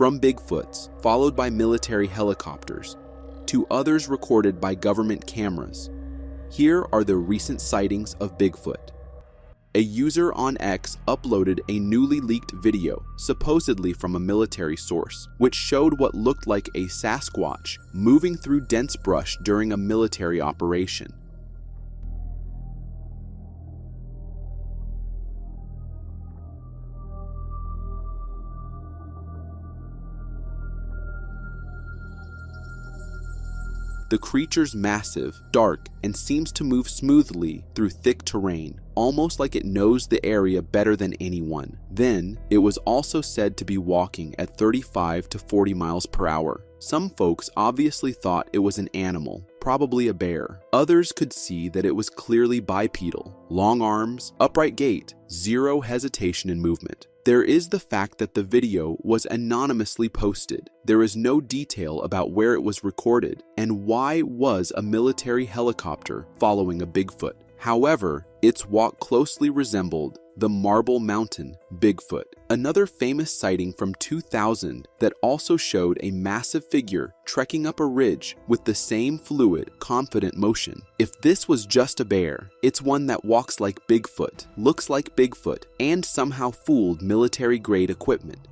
from Bigfoots, followed by military helicopters, to others recorded by government cameras. Here are the recent sightings of Bigfoot. A user on X uploaded a newly leaked video, supposedly from a military source, which showed what looked like a Sasquatch moving through dense brush during a military operation. The creature's massive, dark, and seems to move smoothly through thick terrain, almost like it knows the area better than anyone. Then, it was also said to be walking at 35 to 40 miles per hour. Some folks obviously thought it was an animal, probably a bear. Others could see that it was clearly bipedal, long arms, upright gait, zero hesitation in movement. There is the fact that the video was anonymously posted. There is no detail about where it was recorded, and why was a military helicopter following a Bigfoot. However, its walk closely resembled the Marble Mountain Bigfoot, another famous sighting from 2000 that also showed a massive figure trekking up a ridge with the same fluid, confident motion. If this was just a bear, it's one that walks like Bigfoot, looks like Bigfoot, and somehow fooled military-grade equipment.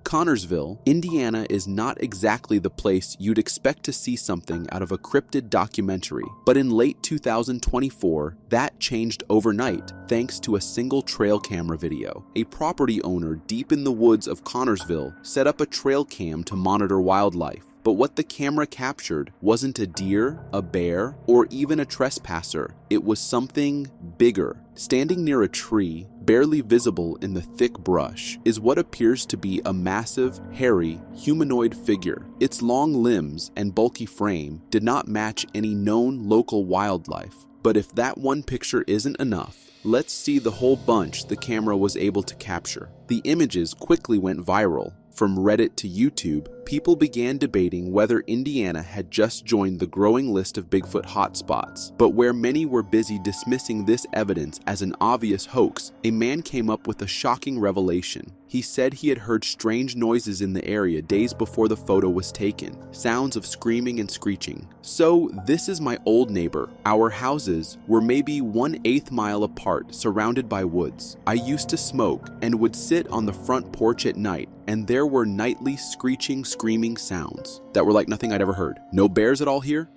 Connorsville, Indiana is not exactly the place you'd expect to see something out of a cryptid documentary, but in late 2024, that changed overnight thanks to a single trail camera video. A property owner deep in the woods of Connorsville set up a trail cam to monitor wildlife. But what the camera captured wasn't a deer, a bear, or even a trespasser. It was something bigger. Standing near a tree, barely visible in the thick brush, is what appears to be a massive, hairy, humanoid figure. Its long limbs and bulky frame did not match any known local wildlife. But if that one picture isn't enough, let's see the whole bunch the camera was able to capture. The images quickly went viral. From Reddit to YouTube, people began debating whether Indiana had just joined the growing list of Bigfoot hotspots. But where many were busy dismissing this evidence as an obvious hoax, a man came up with a shocking revelation. He said he had heard strange noises in the area days before the photo was taken, sounds of screaming and screeching. So this is my old neighbor. Our houses were maybe 1/8 mile apart, surrounded by woods. I used to smoke and would sit on the front porch at night, and there were nightly screeching, screaming sounds that were like nothing I'd ever heard. No bears at all here?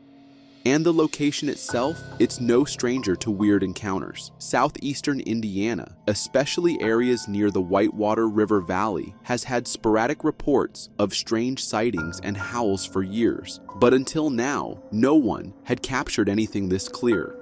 And the location itself, it's no stranger to weird encounters. Southeastern Indiana, especially areas near the Whitewater River Valley, has had sporadic reports of strange sightings and howls for years. But until now, no one had captured anything this clear.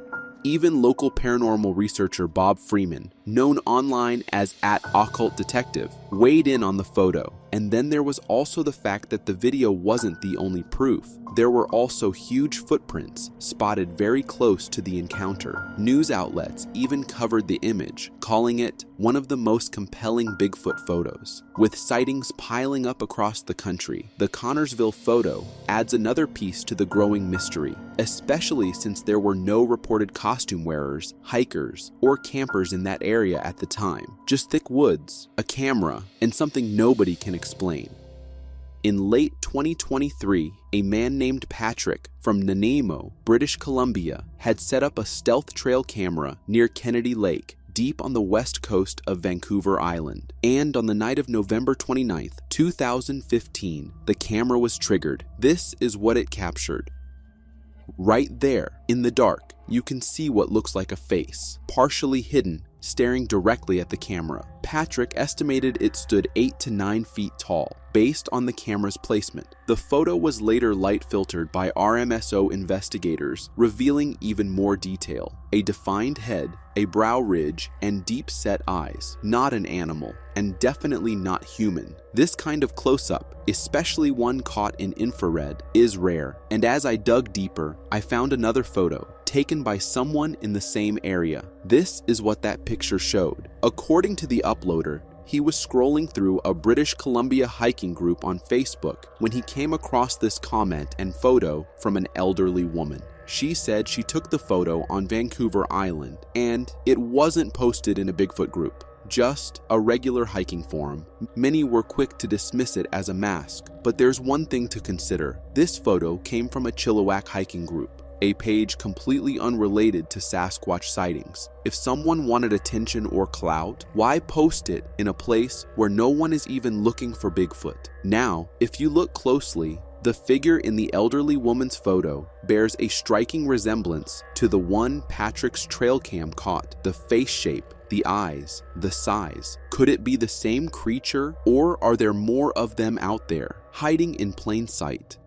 Even local paranormal researcher Bob Freeman, known online as @OccultDetective, weighed in on the photo. And then there was also the fact that the video wasn't the only proof. There were also huge footprints spotted very close to the encounter. News outlets even covered the image, calling it one of the most compelling Bigfoot photos. With sightings piling up across the country, the Connorsville photo adds another piece to the growing mystery, especially since there were no reported costume wearers, hikers, or campers in that area at the time. Just thick woods, a camera, and something nobody can explain. In late 2023, a man named Patrick from Nanaimo, British Columbia, had set up a stealth trail camera near Kennedy Lake, deep on the west coast of Vancouver Island. And on the night of November 29th, 2015, the camera was triggered. This is what it captured. Right there, in the dark, you can see what looks like a face, partially hidden, staring directly at the camera. Patrick estimated it stood 8 to 9 feet tall, based on the camera's placement. The photo was later light filtered by RMSO investigators, revealing even more detail. A defined head, a brow ridge, and deep-set eyes. Not an animal, and definitely not human. This kind of close-up, especially one caught in infrared, is rare. And as I dug deeper, I found another photo, taken by someone in the same area. This is what that picture showed. According to the uploader, he was scrolling through a British Columbia hiking group on Facebook when he came across this comment and photo from an elderly woman. She said she took the photo on Vancouver Island, and it wasn't posted in a Bigfoot group. just a regular hiking forum. Many were quick to dismiss it as a mask, but there's one thing to consider. This photo came from a Chilliwack hiking group, a page completely unrelated to Sasquatch sightings. If someone wanted attention or clout, why post it in a place where no one is even looking for Bigfoot? Now, if you look closely, the figure in the elderly woman's photo bears a striking resemblance to the one Patrick's trail cam caught. The face shape, the eyes, the size. Could it be the same creature, or are there more of them out there, hiding in plain sight?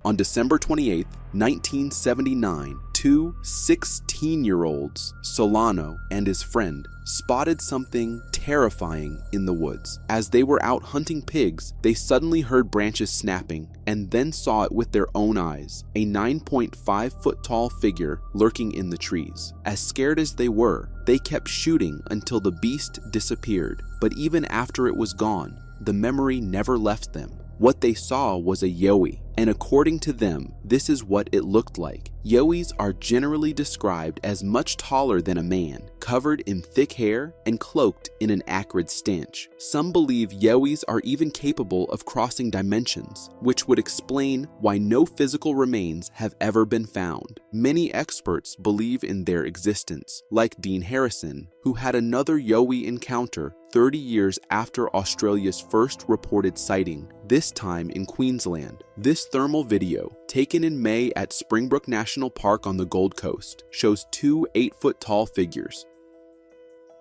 On December 28, 1979, two 16-year-olds, Solano and his friend, spotted something terrifying in the woods. As they were out hunting pigs, they suddenly heard branches snapping and then saw it with their own eyes, a 9.5-foot tall figure lurking in the trees. As scared as they were, they kept shooting until the beast disappeared. But even after it was gone, the memory never left them. What they saw was a yowie, and according to them, this is what it looked like. Yowies are generally described as much taller than a man, covered in thick hair and cloaked in an acrid stench. Some believe yowies are even capable of crossing dimensions, which would explain why no physical remains have ever been found. Many experts believe in their existence, like Dean Harrison, who had another yowie encounter 30 years after Australia's first reported sighting, this time in Queensland. This thermal video, taken in May at Springbrook National Park on the Gold Coast, shows two 8-foot tall figures.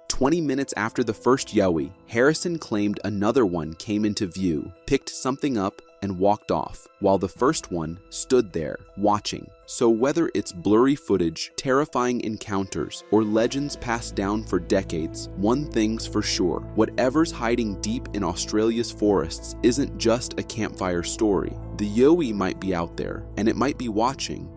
20 minutes after the first yowie, Harrison claimed another one came into view, picked something up, and walked off, while the first one stood there, watching. So whether it's blurry footage, terrifying encounters, or legends passed down for decades, one thing's for sure: whatever's hiding deep in Australia's forests isn't just a campfire story. The yowie might be out there, and it might be watching.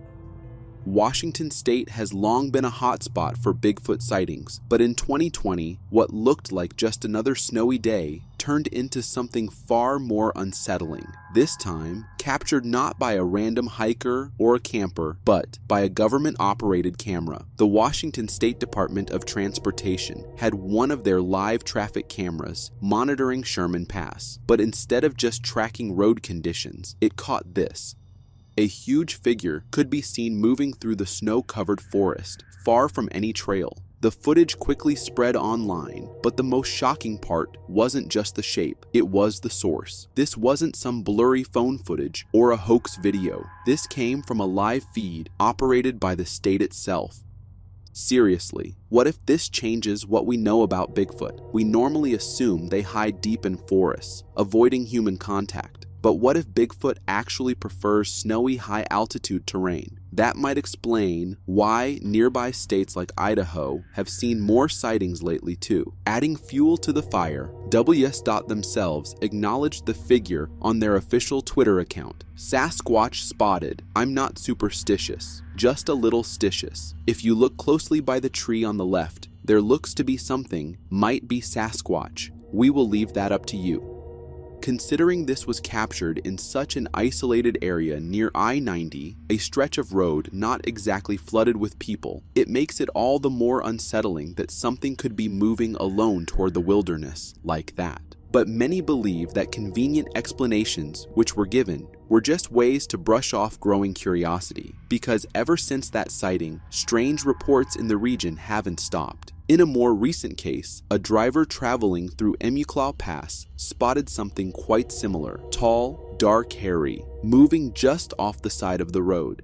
Washington State has long been a hotspot for Bigfoot sightings, but in 2020, what looked like just another snowy day turned into something far more unsettling. This time, captured not by a random hiker or a camper, but by a government-operated camera. The Washington State Department of Transportation had one of their live traffic cameras monitoring Sherman Pass, but instead of just tracking road conditions, it caught this. A huge figure could be seen moving through the snow-covered forest, far from any trail. The footage quickly spread online, but the most shocking part wasn't just the shape, it was the source. This wasn't some blurry phone footage or a hoax video. This came from a live feed operated by the state itself. Seriously, what if this changes what we know about Bigfoot? We normally assume they hide deep in forests, avoiding human contact. But what if Bigfoot actually prefers snowy, high-altitude terrain? That might explain why nearby states like Idaho have seen more sightings lately too. Adding fuel to the fire, WS. themselves acknowledged the figure on their official Twitter account. Sasquatch spotted. I'm not superstitious, just a little stitious. If you look closely by the tree on the left, there looks to be something, might be Sasquatch. We will leave that up to you. Considering this was captured in such an isolated area near I-90, a stretch of road not exactly flooded with people, it makes it all the more unsettling that something could be moving alone toward the wilderness like that. But many believe that convenient explanations which were given were just ways to brush off growing curiosity, because ever since that sighting, strange reports in the region haven't stopped. In a more recent case, a driver traveling through MacLeod Pass spotted something quite similar, tall, dark, hairy, moving just off the side of the road.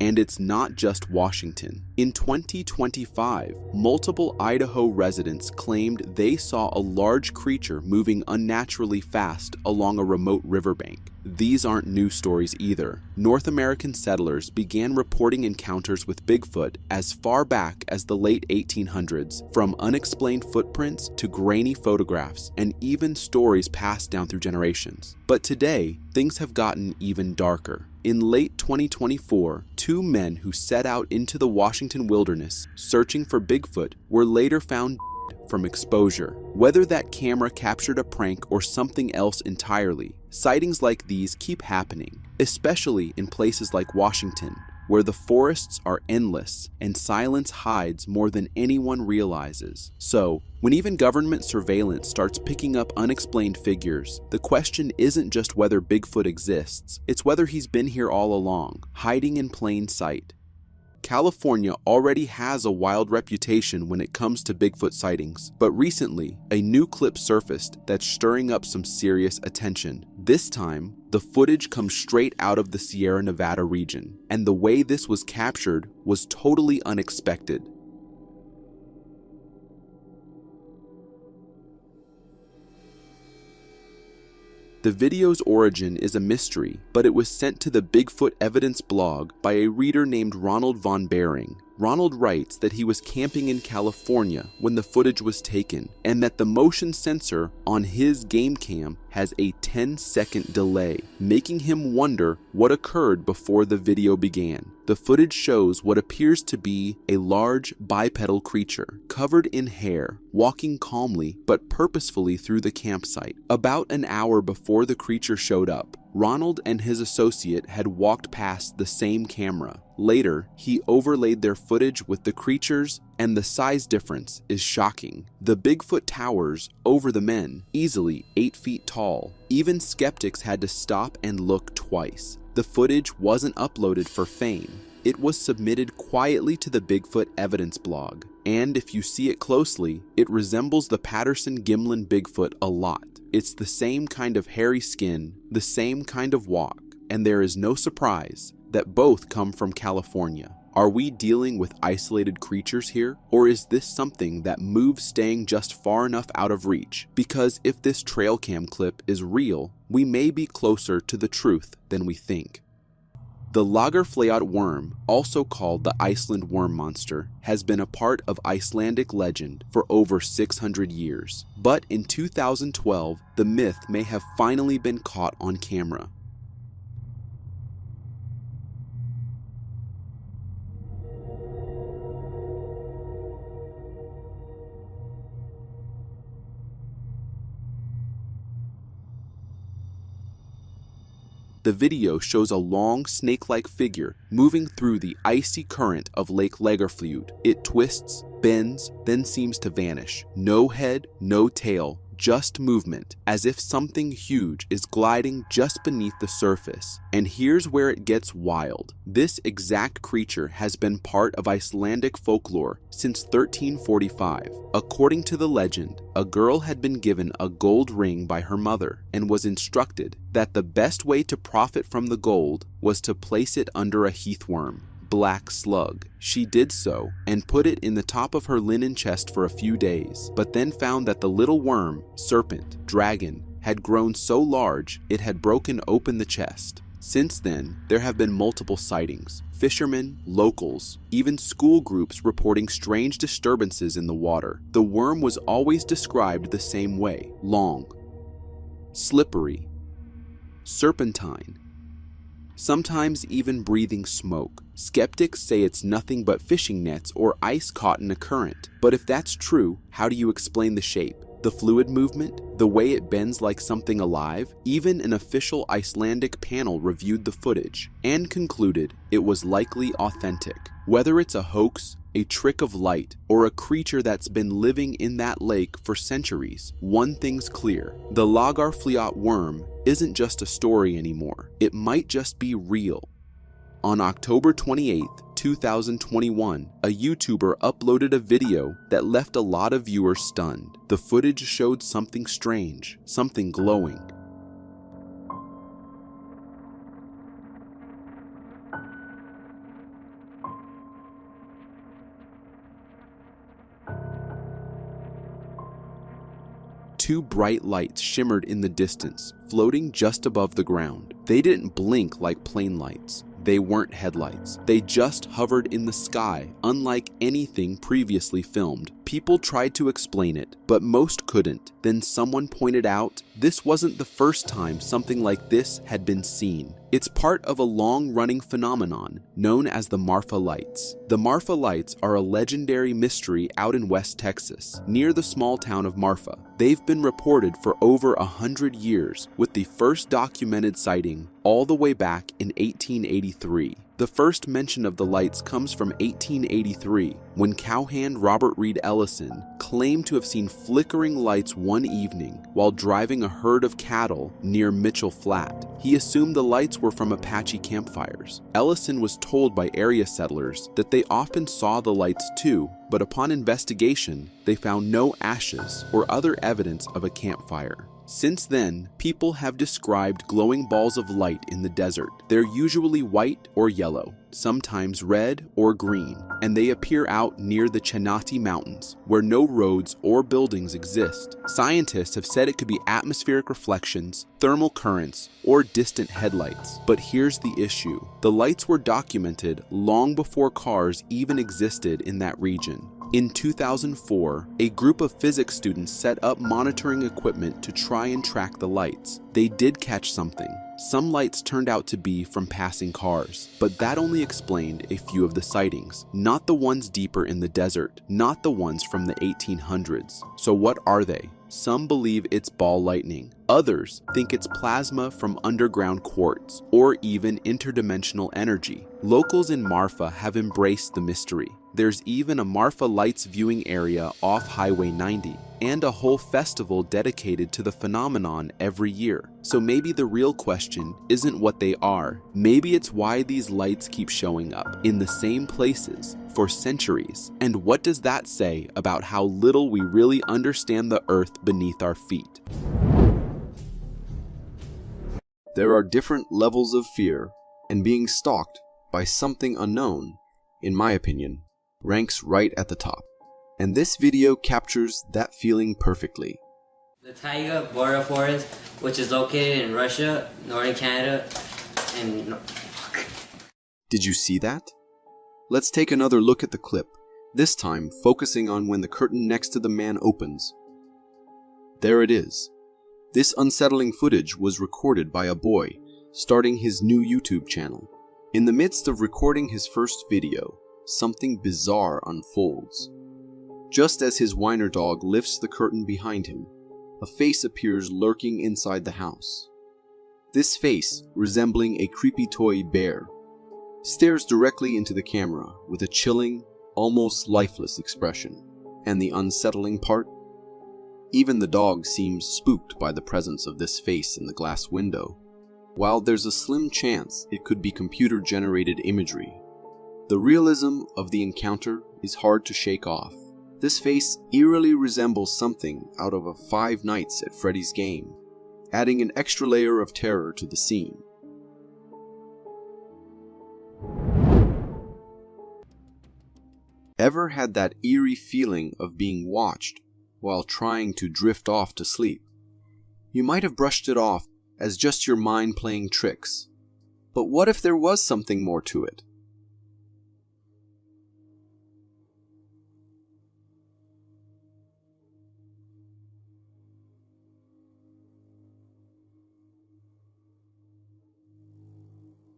And it's not just Washington. In 2025, multiple Idaho residents claimed they saw a large creature moving unnaturally fast along a remote riverbank. These aren't new stories either. North American settlers began reporting encounters with Bigfoot as far back as the late 1800s, from unexplained footprints to grainy photographs, and even stories passed down through generations. But today, things have gotten even darker. In late 2024, two men who set out into the Washington wilderness searching for Bigfoot were later found from exposure. Whether that camera captured a prank or something else entirely, sightings like these keep happening, especially in places like Washington. where the forests are endless and silence hides more than anyone realizes. So, when even government surveillance starts picking up unexplained figures, the question isn't just whether Bigfoot exists, it's whether he's been here all along, hiding in plain sight. California already has a wild reputation when it comes to Bigfoot sightings, but recently, a new clip surfaced that's stirring up some serious attention. This time, the footage comes straight out of the Sierra Nevada region, and the way this was captured was totally unexpected. The video's origin is a mystery, but it was sent to the Bigfoot Evidence blog by a reader named Ronald Von Behring. Ronald writes that he was camping in California when the footage was taken, and that the motion sensor on his game cam has a 10-second delay, making him wonder what occurred before the video began. The footage shows what appears to be a large bipedal creature, covered in hair, walking calmly but purposefully through the campsite. About an hour before the creature showed up, Ronald and his associate had walked past the same camera. Later, he overlaid their footage with the creatures, and the size difference is shocking. The Bigfoot towers over the men, easily 8 feet tall. Even skeptics had to stop and look twice. The footage wasn't uploaded for fame. It was submitted quietly to the Bigfoot Evidence blog, and if you see it closely, it resembles the Patterson-Gimlin Bigfoot a lot. It's the same kind of hairy skin, the same kind of walk, and there is no surprise that both come from California. Are we dealing with isolated creatures here, or is this something that moves staying just far enough out of reach? Because if this trail cam clip is real, we may be closer to the truth than we think. The Lagerfleyot worm, also called the Iceland worm monster, has been a part of Icelandic legend for over 600 years. But in 2012, the myth may have finally been caught on camera. The video shows a long, snake-like figure moving through the icy current of Lake Lagerfleyot. It twists, bends, then seems to vanish. No head, no tail, just movement, as if something huge is gliding just beneath the surface. And here's where it gets wild. This exact creature has been part of Icelandic folklore since 1345. According to the legend, a girl had been given a gold ring by her mother and was instructed that the best way to profit from the gold was to place it under a heathworm, black slug. She did so and put it in the top of her linen chest for a few days, but then found that the little worm, serpent, dragon, had grown so large it had broken open the chest. Since then, there have been multiple sightings. Fishermen, locals, even school groups reporting strange disturbances in the water. The worm was always described the same way: long, slippery, serpentine, sometimes even breathing smoke. Skeptics say it's nothing but fishing nets or ice caught in a current. But if that's true, how do you explain the shape? The fluid movement? The way it bends like something alive? Even an official Icelandic panel reviewed the footage and concluded it was likely authentic. Whether it's a hoax, a trick of light, or a creature that's been living in that lake for centuries, one thing's clear: the Lagerfleyot worm isn't just a story anymore. It might just be real. On October 28, 2021, a YouTuber uploaded a video that left a lot of viewers stunned. The footage showed something strange, something glowing. Two bright lights shimmered in the distance, floating just above the ground. They didn't blink like plane lights. They weren't headlights. They just hovered in the sky, unlike anything previously filmed. People tried to explain it, but most couldn't. Then someone pointed out this wasn't the first time something like this had been seen. It's part of a long-running phenomenon known as the Marfa Lights. The Marfa Lights are a legendary mystery out in West Texas, near the small town of Marfa. They've been reported for over 100 years, with the first documented sighting all the way back in 1883. The first mention of the lights comes from 1883, when cowhand Robert Reed Ellison claimed to have seen flickering lights one evening while driving a herd of cattle near Mitchell Flat. He assumed the lights were from Apache campfires. Ellison was told by area settlers that they often saw the lights too, but upon investigation, they found no ashes or other evidence of a campfire. Since then, people have described glowing balls of light in the desert. They're usually white or yellow, sometimes red or green, and they appear out near the Chenati Mountains, where no roads or buildings exist. Scientists have said it could be atmospheric reflections, thermal currents, or distant headlights. But here's the issue. The lights were documented long before cars even existed in that region. In 2004, a group of physics students set up monitoring equipment to try and track the lights. They did catch something. Some lights turned out to be from passing cars, but that only explained a few of the sightings, not the ones deeper in the desert, not the ones from the 1800s. So what are they? Some believe it's ball lightning. Others think it's plasma from underground quartz, or even interdimensional energy. Locals in Marfa have embraced the mystery. There's even a Marfa Lights viewing area off Highway 90, and a whole festival dedicated to the phenomenon every year. So maybe the real question isn't what they are. Maybe it's why these lights keep showing up in the same places for centuries. And what does that say about how little we really understand the earth beneath our feet? There are different levels of fear, and being stalked by something unknown, in my opinion, ranks right at the top. And this video captures that feeling perfectly. The taiga border forest, which is located in Russia, northern Canada, and... Did you see that? Let's take another look at the clip, this time focusing on when the curtain next to the man opens. There it is. This unsettling footage was recorded by a boy starting his new YouTube channel. In the midst of recording his first video, something bizarre unfolds. Just as his whiner dog lifts the curtain behind him, a face appears lurking inside the house. This face, resembling a creepy toy bear, stares directly into the camera with a chilling, almost lifeless expression. And the unsettling part? Even the dog seems spooked by the presence of this face in the glass window. While there's a slim chance it could be computer-generated imagery, the realism of the encounter is hard to shake off. This face eerily resembles something out of a Five Nights at Freddy's game, adding an extra layer of terror to the scene. Ever had that eerie feeling of being watched while trying to drift off to sleep? You might have brushed it off as just your mind playing tricks. But what if there was something more to it?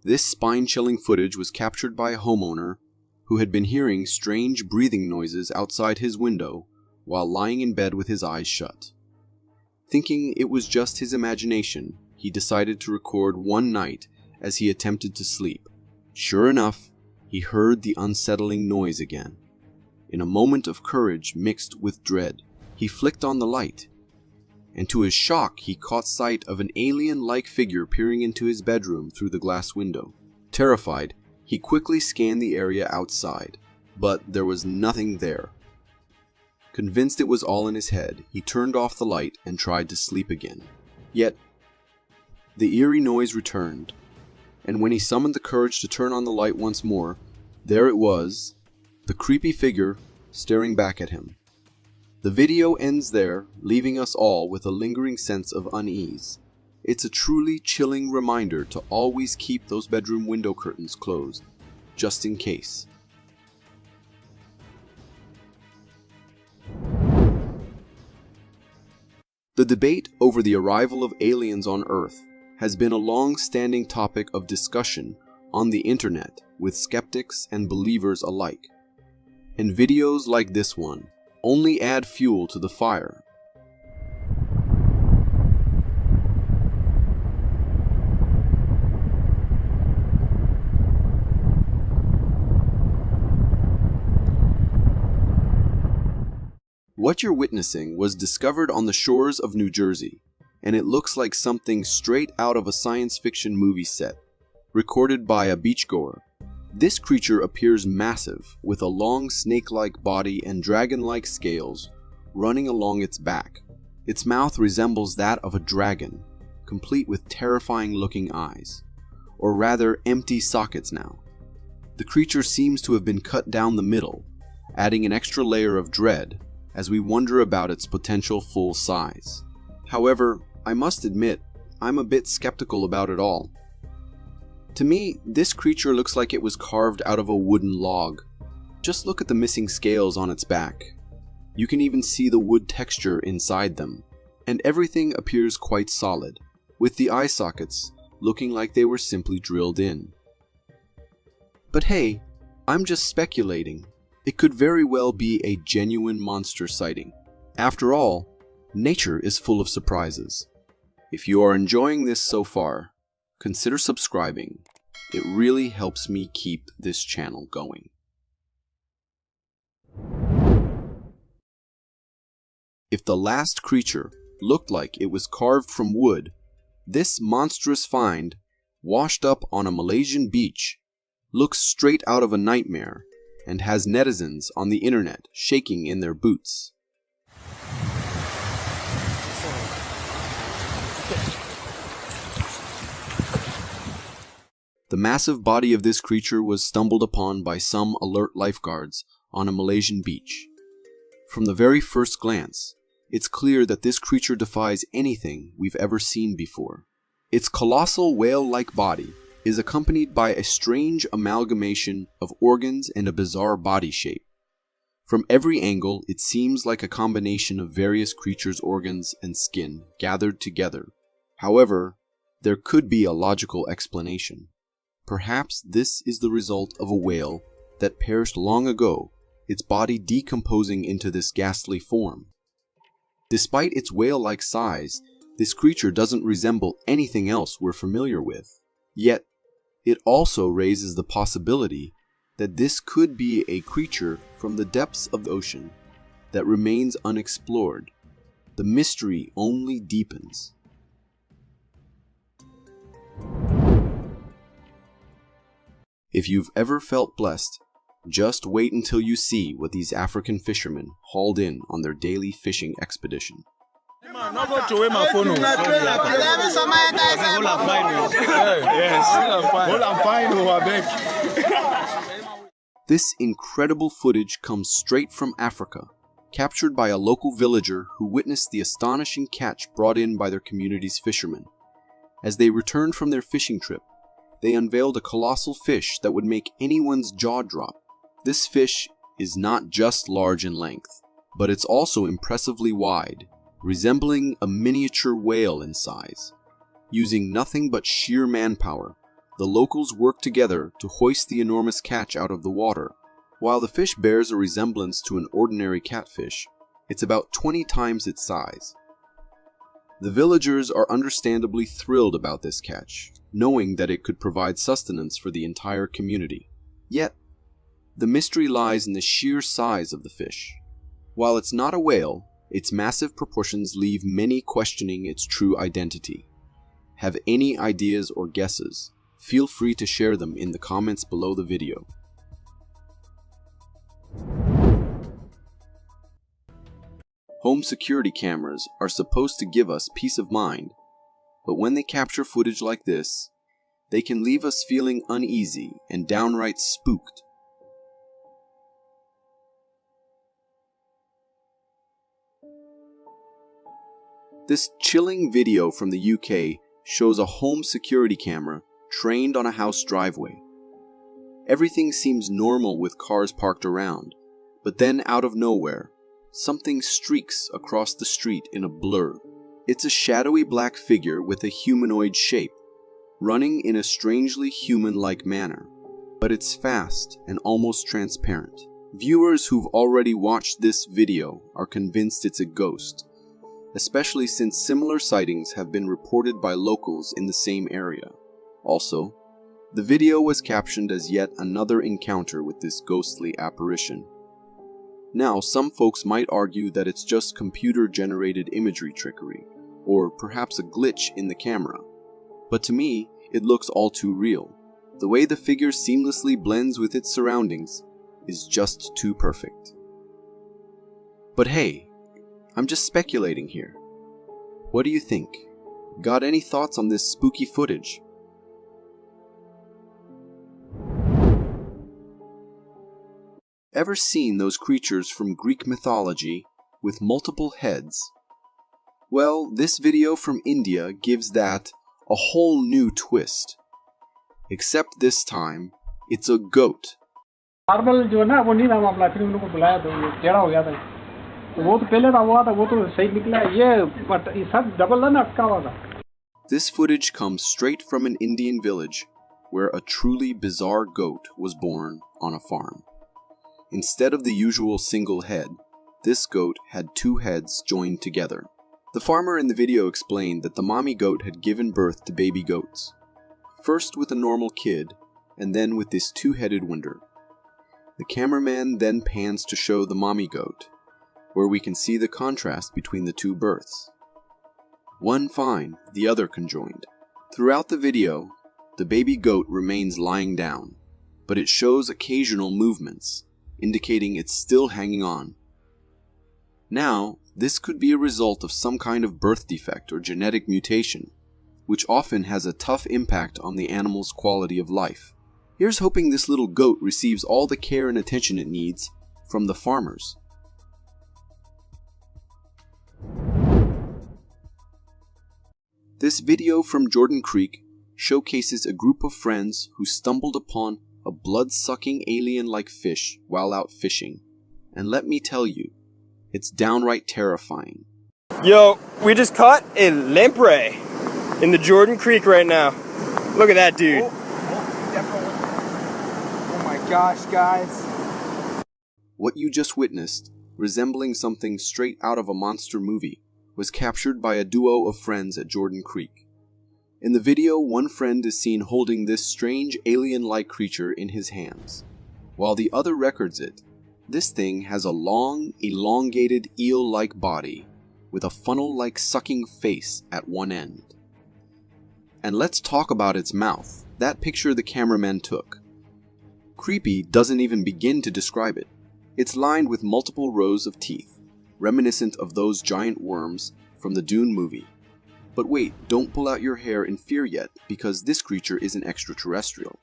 This spine-chilling footage was captured by a homeowner who had been hearing strange breathing noises outside his window while lying in bed with his eyes shut. Thinking it was just his imagination, he decided to record one night as he attempted to sleep. Sure enough, he heard the unsettling noise again. In a moment of courage mixed with dread, he flicked on the light, and to his shock he caught sight of an alien-like figure peering into his bedroom through the glass window. Terrified, he quickly scanned the area outside, but there was nothing there. Convinced it was all in his head, he turned off the light and tried to sleep again. Yet, the eerie noise returned, and when he summoned the courage to turn on the light once more, there it was, the creepy figure staring back at him. The video ends there, leaving us all with a lingering sense of unease. It's a truly chilling reminder to always keep those bedroom window curtains closed, just in case. The debate over the arrival of aliens on Earth has been a long-standing topic of discussion on the internet with skeptics and believers alike. And videos like this one only add fuel to the fire. What you're witnessing was discovered on the shores of New Jersey, and it looks like something straight out of a science fiction movie set, recorded by a beachgoer. This creature appears massive, with a long snake-like body and dragon-like scales running along its back. Its mouth resembles that of a dragon, complete with terrifying-looking eyes, or rather empty sockets now. The creature seems to have been cut down the middle, adding an extra layer of dread as we wonder about its potential full size. However, I must admit, I'm a bit skeptical about it all. To me, this creature looks like it was carved out of a wooden log. Just look at the missing scales on its back. You can even see the wood texture inside them, and everything appears quite solid, with the eye sockets looking like they were simply drilled in. But hey, I'm just speculating. It could very well be a genuine monster sighting. After all, nature is full of surprises. If you are enjoying this so far, consider subscribing. It really helps me keep this channel going. If the last creature looked like it was carved from wood, this monstrous find, washed up on a Malaysian beach, looks straight out of a nightmare and has netizens on the internet shaking in their boots. The massive body of this creature was stumbled upon by some alert lifeguards on a Malaysian beach. From the very first glance, it's clear that this creature defies anything we've ever seen before. Its colossal whale-like body is accompanied by a strange amalgamation of organs and a bizarre body shape. From every angle, it seems like a combination of various creatures' organs and skin gathered together. However, there could be a logical explanation. Perhaps this is the result of a whale that perished long ago, its body decomposing into this ghastly form. Despite its whale-like size, this creature doesn't resemble anything else we're familiar with. Yet, it also raises the possibility that this could be a creature from the depths of the ocean that remains unexplored. The mystery only deepens. If you've ever felt blessed, just wait until you see what these African fishermen hauled in on their daily fishing expedition. This incredible footage comes straight from Africa, captured by a local villager who witnessed the astonishing catch brought in by their community's fishermen. As they returned from their fishing trip, they unveiled a colossal fish that would make anyone's jaw drop. This fish is not just large in length, but it's also impressively wide, resembling a miniature whale in size. Using nothing but sheer manpower, the locals worked together to hoist the enormous catch out of the water. While the fish bears a resemblance to an ordinary catfish, it's about 20 times its size. The villagers are understandably thrilled about this catch, knowing that it could provide sustenance for the entire community. Yet, the mystery lies in the sheer size of the fish. While it's not a whale, its massive proportions leave many questioning its true identity. Have any ideas or guesses? Feel free to share them in the comments below the video. Home security cameras are supposed to give us peace of mind, but when they capture footage like this, they can leave us feeling uneasy and downright spooked. This chilling video from the UK shows a home security camera trained on a house driveway. Everything seems normal with cars parked around, but then out of nowhere, something streaks across the street in a blur. It's a shadowy black figure with a humanoid shape, running in a strangely human-like manner, but it's fast and almost transparent. Viewers who've already watched this video are convinced it's a ghost, especially since similar sightings have been reported by locals in the same area. Also, the video was captioned as yet another encounter with this ghostly apparition. Now, some folks might argue that it's just computer-generated imagery trickery, or perhaps a glitch in the camera. But to me, it looks all too real. The way the figure seamlessly blends with its surroundings is just too perfect. But hey, I'm just speculating here. What do you think? Got any thoughts on this spooky footage? Ever seen those creatures from Greek mythology with multiple heads? Well, this video from India gives that a whole new twist. Except this time, it's a goat. Marble जो है ना वो नहीं था मामला, फिर उनको बुलाया तो ये टेढ़ा हो गया था, तो वो तो पहले था हुआ था, वो तो सही निकला, ये सब डबल था ना, अटका हुआ था. This footage comes straight from an Indian village where a truly bizarre goat was born on a farm. Instead of the usual single head, this goat had two heads joined together. The farmer in the video explained that the mommy goat had given birth to baby goats, first with a normal kid, and then with this two-headed wonder. The cameraman then pans to show the mommy goat, where we can see the contrast between the two births. One fine, the other conjoined. Throughout the video, the baby goat remains lying down, but it shows occasional movements, indicating it's still hanging on. Now, this could be a result of some kind of birth defect or genetic mutation, which often has a tough impact on the animal's quality of life. Here's hoping this little goat receives all the care and attention it needs from the farmers. This video from Jordan Creek showcases a group of friends who stumbled upon a blood-sucking alien-like fish while out fishing. And let me tell you, it's downright terrifying. Yo, we just caught a lamprey in the Jordan Creek right now. Look at that dude. Oh my gosh, guys. What you just witnessed, resembling something straight out of a monster movie, was captured by a duo of friends at Jordan Creek. In the video, one friend is seen holding this strange alien-like creature in his hands, while the other records it. This thing has a long, elongated eel-like body with a funnel-like sucking face at one end. And let's talk about its mouth, that picture the cameraman took. Creepy doesn't even begin to describe it. It's lined with multiple rows of teeth, reminiscent of those giant worms from the Dune movie. But wait, don't pull out your hair in fear yet, because this creature isn't extraterrestrial.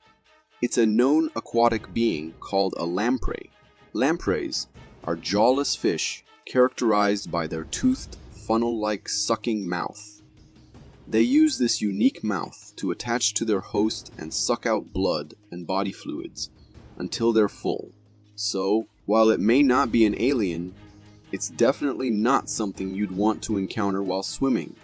It's a known aquatic being called a lamprey. Lampreys are jawless fish characterized by their toothed, funnel-like sucking mouth. They use this unique mouth to attach to their host and suck out blood and body fluids until they're full. So, while it may not be an alien, it's definitely not something you'd want to encounter while swimming.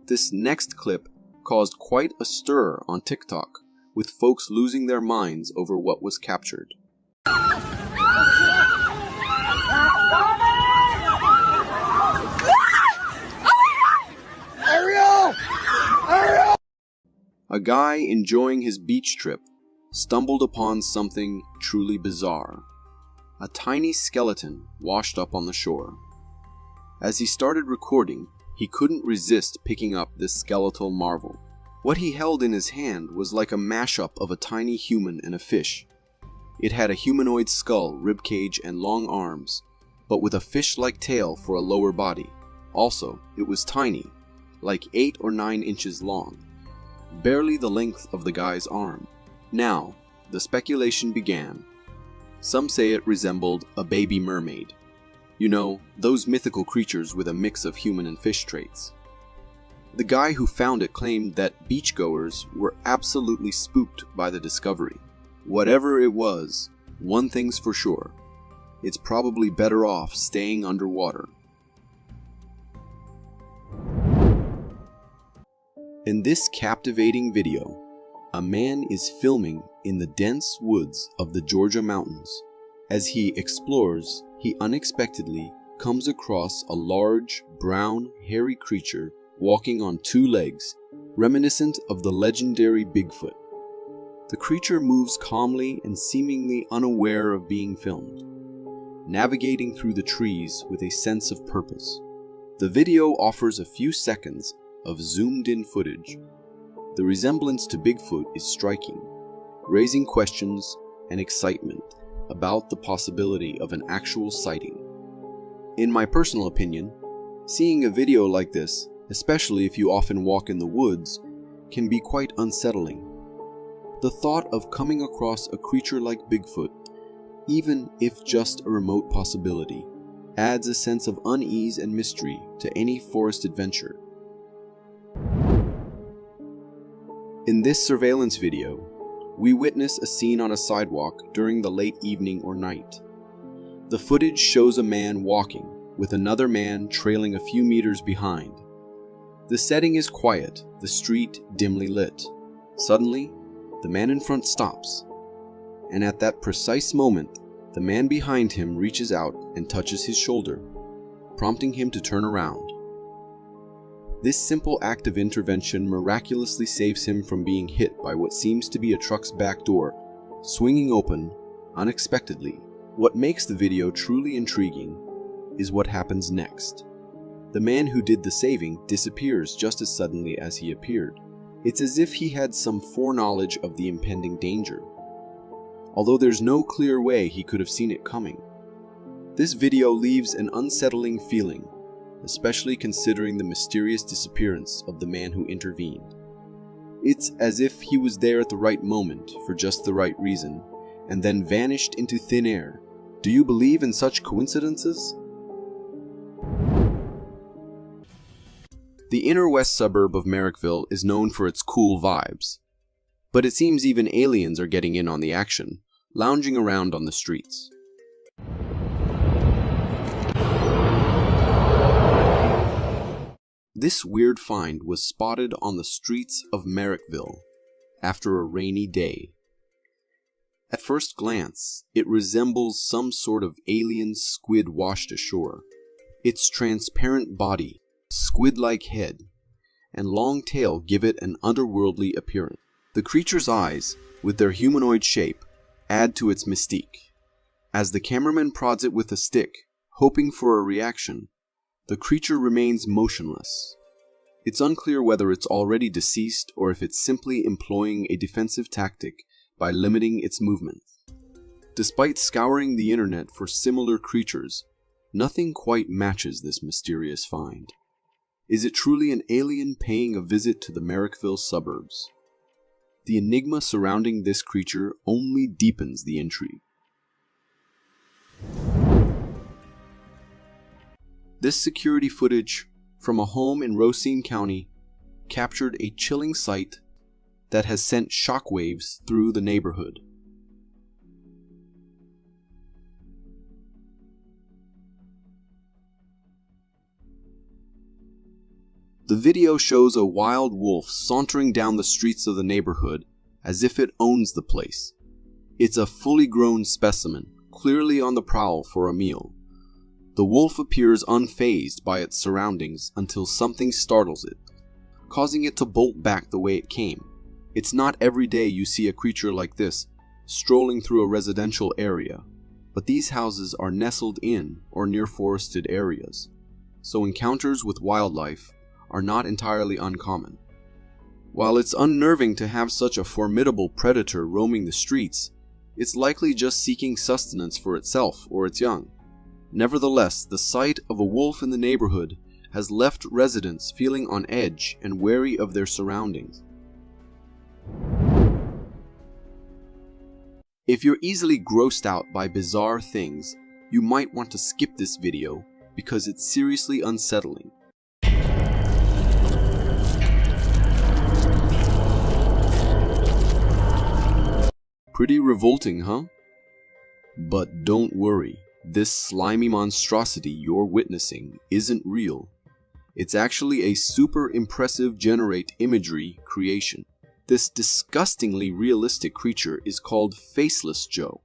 This next clip caused quite a stir on TikTok, with folks losing their minds over what was captured. A guy enjoying his beach trip stumbled upon something truly bizarre. A tiny skeleton washed up on the shore. As he started recording, he couldn't resist picking up this skeletal marvel. What he held in his hand was like a mashup of a tiny human and a fish. It had a humanoid skull, ribcage, and long arms, but with a fish-like tail for a lower body. Also, it was tiny, like 8 or 9 inches long, barely the length of the guy's arm. Now, the speculation began. Some say it resembled a baby mermaid. You know, those mythical creatures with a mix of human and fish traits. The guy who found it claimed that beachgoers were absolutely spooked by the discovery. Whatever it was, one thing's for sure. It's probably better off staying underwater. In this captivating video, a man is filming in the dense woods of the Georgia mountains. As he explores, he unexpectedly comes across a large, brown, hairy creature walking on 2 legs, reminiscent of the legendary Bigfoot. The creature moves calmly and seemingly unaware of being filmed, navigating through the trees with a sense of purpose. The video offers a few seconds of zoomed-in footage. The resemblance to Bigfoot is striking, raising questions and excitement about the possibility of an actual sighting. In my personal opinion, seeing a video like this, especially if you often walk in the woods, can be quite unsettling. The thought of coming across a creature like Bigfoot, even if just a remote possibility, adds a sense of unease and mystery to any forest adventure. In this surveillance video, we witness a scene on a sidewalk during the late evening or night. The footage shows a man walking, with another man trailing a few meters behind. The setting is quiet, the street dimly lit. Suddenly, the man in front stops, and at that precise moment, the man behind him reaches out and touches his shoulder, prompting him to turn around. This simple act of intervention miraculously saves him from being hit by what seems to be a truck's back door, swinging open unexpectedly. What makes the video truly intriguing is what happens next. The man who did the saving disappears just as suddenly as he appeared. It's as if he had some foreknowledge of the impending danger, although there's no clear way he could have seen it coming. This video leaves an unsettling feeling, especially considering the mysterious disappearance of the man who intervened. It's as if he was there at the right moment for just the right reason, and then vanished into thin air. Do you believe in such coincidences? The inner west suburb of Merrickville is known for its cool vibes, but it seems even aliens are getting in on the action, lounging around on the streets. This weird find was spotted on the streets of Merrickville after a rainy day. At first glance, it resembles some sort of alien squid washed ashore. Its transparent body, squid-like head, and long tail give it an otherworldly appearance. The creature's eyes, with their humanoid shape, add to its mystique. As the cameraman prods it with a stick, hoping for a reaction, the creature remains motionless. It's unclear whether it's already deceased or if it's simply employing a defensive tactic by limiting its movement. Despite scouring the internet for similar creatures, nothing quite matches this mysterious find. Is it truly an alien paying a visit to the Merrickville suburbs? The enigma surrounding this creature only deepens the intrigue. This security footage from a home in Racine County captured a chilling sight that has sent shockwaves through the neighborhood. The video shows a wild wolf sauntering down the streets of the neighborhood as if it owns the place. It's a fully grown specimen, clearly on the prowl for a meal. The wolf appears unfazed by its surroundings until something startles it, causing it to bolt back the way it came. It's not every day you see a creature like this strolling through a residential area, but these houses are nestled in or near forested areas, so encounters with wildlife are not entirely uncommon. While it's unnerving to have such a formidable predator roaming the streets, it's likely just seeking sustenance for itself or its young. Nevertheless, the sight of a wolf in the neighborhood has left residents feeling on edge and wary of their surroundings. If you're easily grossed out by bizarre things, you might want to skip this video because it's seriously unsettling. Pretty revolting, huh? But don't worry, this slimy monstrosity you're witnessing isn't real. It's actually a super impressive generate imagery creation. This disgustingly realistic creature is called Faceless Joe,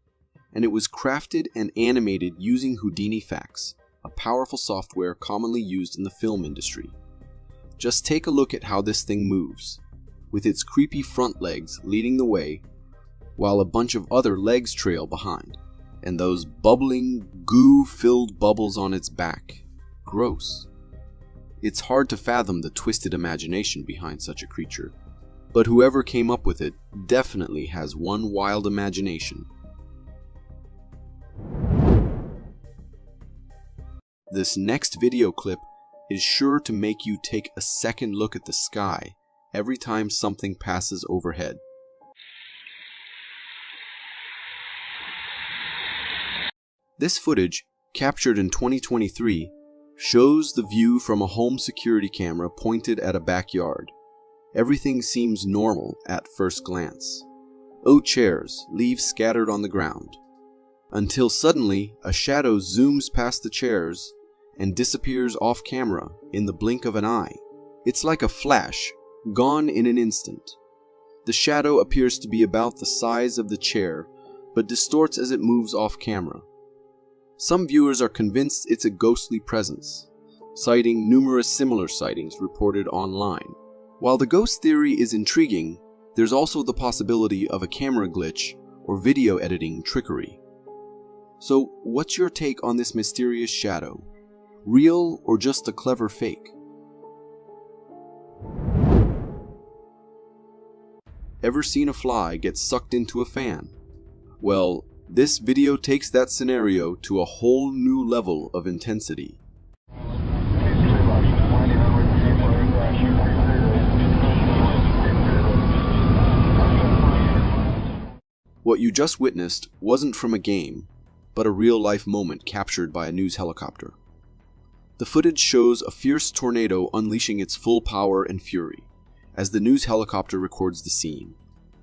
and it was crafted and animated using Houdini Fax, a powerful software commonly used in the film industry. Just take a look at how this thing moves. With its creepy front legs leading the way, while a bunch of other legs trail behind, and those bubbling, goo-filled bubbles on its back. Gross. It's hard to fathom the twisted imagination behind such a creature, but whoever came up with it definitely has one wild imagination. This next video clip is sure to make you take a second look at the sky every time something passes overhead. This footage, captured in 2023, shows the view from a home security camera pointed at a backyard. Everything seems normal at first glance. Oat chairs, leaves scattered on the ground. Until suddenly, a shadow zooms past the chairs and disappears off camera in the blink of an eye. It's like a flash, gone in an instant. The shadow appears to be about the size of the chair, but distorts as it moves off camera. Some viewers are convinced it's a ghostly presence, citing numerous similar sightings reported online. While the ghost theory is intriguing, there's also the possibility of a camera glitch or video editing trickery. So, what's your take on this mysterious shadow? Real or just a clever fake? Ever seen a fly get sucked into a fan? Well, this video takes that scenario to a whole new level of intensity. What you just witnessed wasn't from a game, but a real-life moment captured by a news helicopter. The footage shows a fierce tornado unleashing its full power and fury. As the news helicopter records the scene,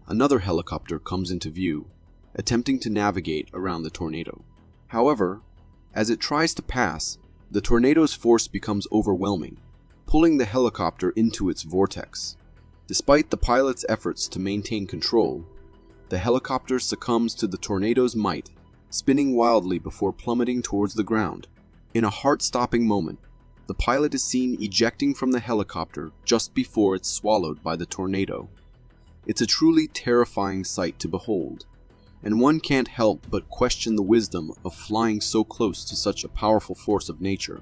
another helicopter comes into view, attempting to navigate around the tornado. However, as it tries to pass, the tornado's force becomes overwhelming, pulling the helicopter into its vortex. Despite the pilot's efforts to maintain control, the helicopter succumbs to the tornado's might, spinning wildly before plummeting towards the ground. In a heart-stopping moment, the pilot is seen ejecting from the helicopter just before it's swallowed by the tornado. It's a truly terrifying sight to behold, and one can't help but question the wisdom of flying so close to such a powerful force of nature.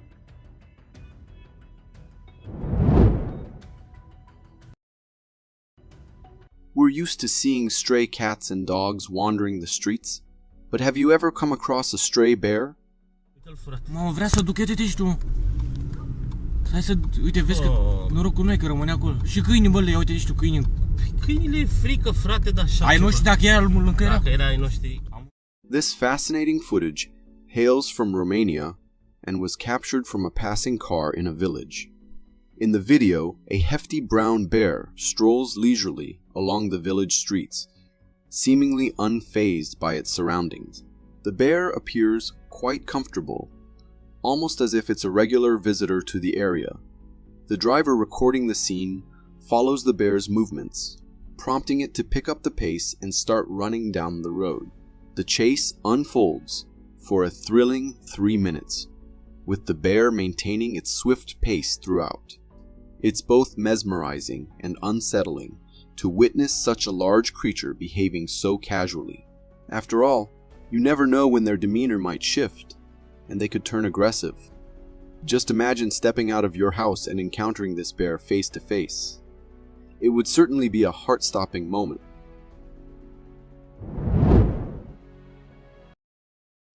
We're used to seeing stray cats and dogs wandering the streets, but have you ever come across a stray bear? Mamă, vrea să duc, uite-te și tu. Hai să, uite, vezi că noroc cu noi că rămâne acolo. Și câinii, bă, le ia, uite-te și tu, câinii. Câinile e frică, frate, dar așa. Ai noștri dacă era lângă era? Dacă era ai noștri. This fascinating footage hails from Romania and was captured from a passing car in a village. In the video, a hefty brown bear strolls leisurely along the village streets, seemingly unfazed by its surroundings. The bear appears quite comfortable, almost as if it's a regular visitor to the area. The driver recording the scene follows the bear's movements, prompting it to pick up the pace and start running down the road. The chase unfolds for a thrilling 3 minutes, with the bear maintaining its swift pace throughout. It's both mesmerizing and unsettling to witness such a large creature behaving so casually. After all, you never know when their demeanor might shift, and they could turn aggressive. Just imagine stepping out of your house and encountering this bear face to face. It would certainly be a heart-stopping moment.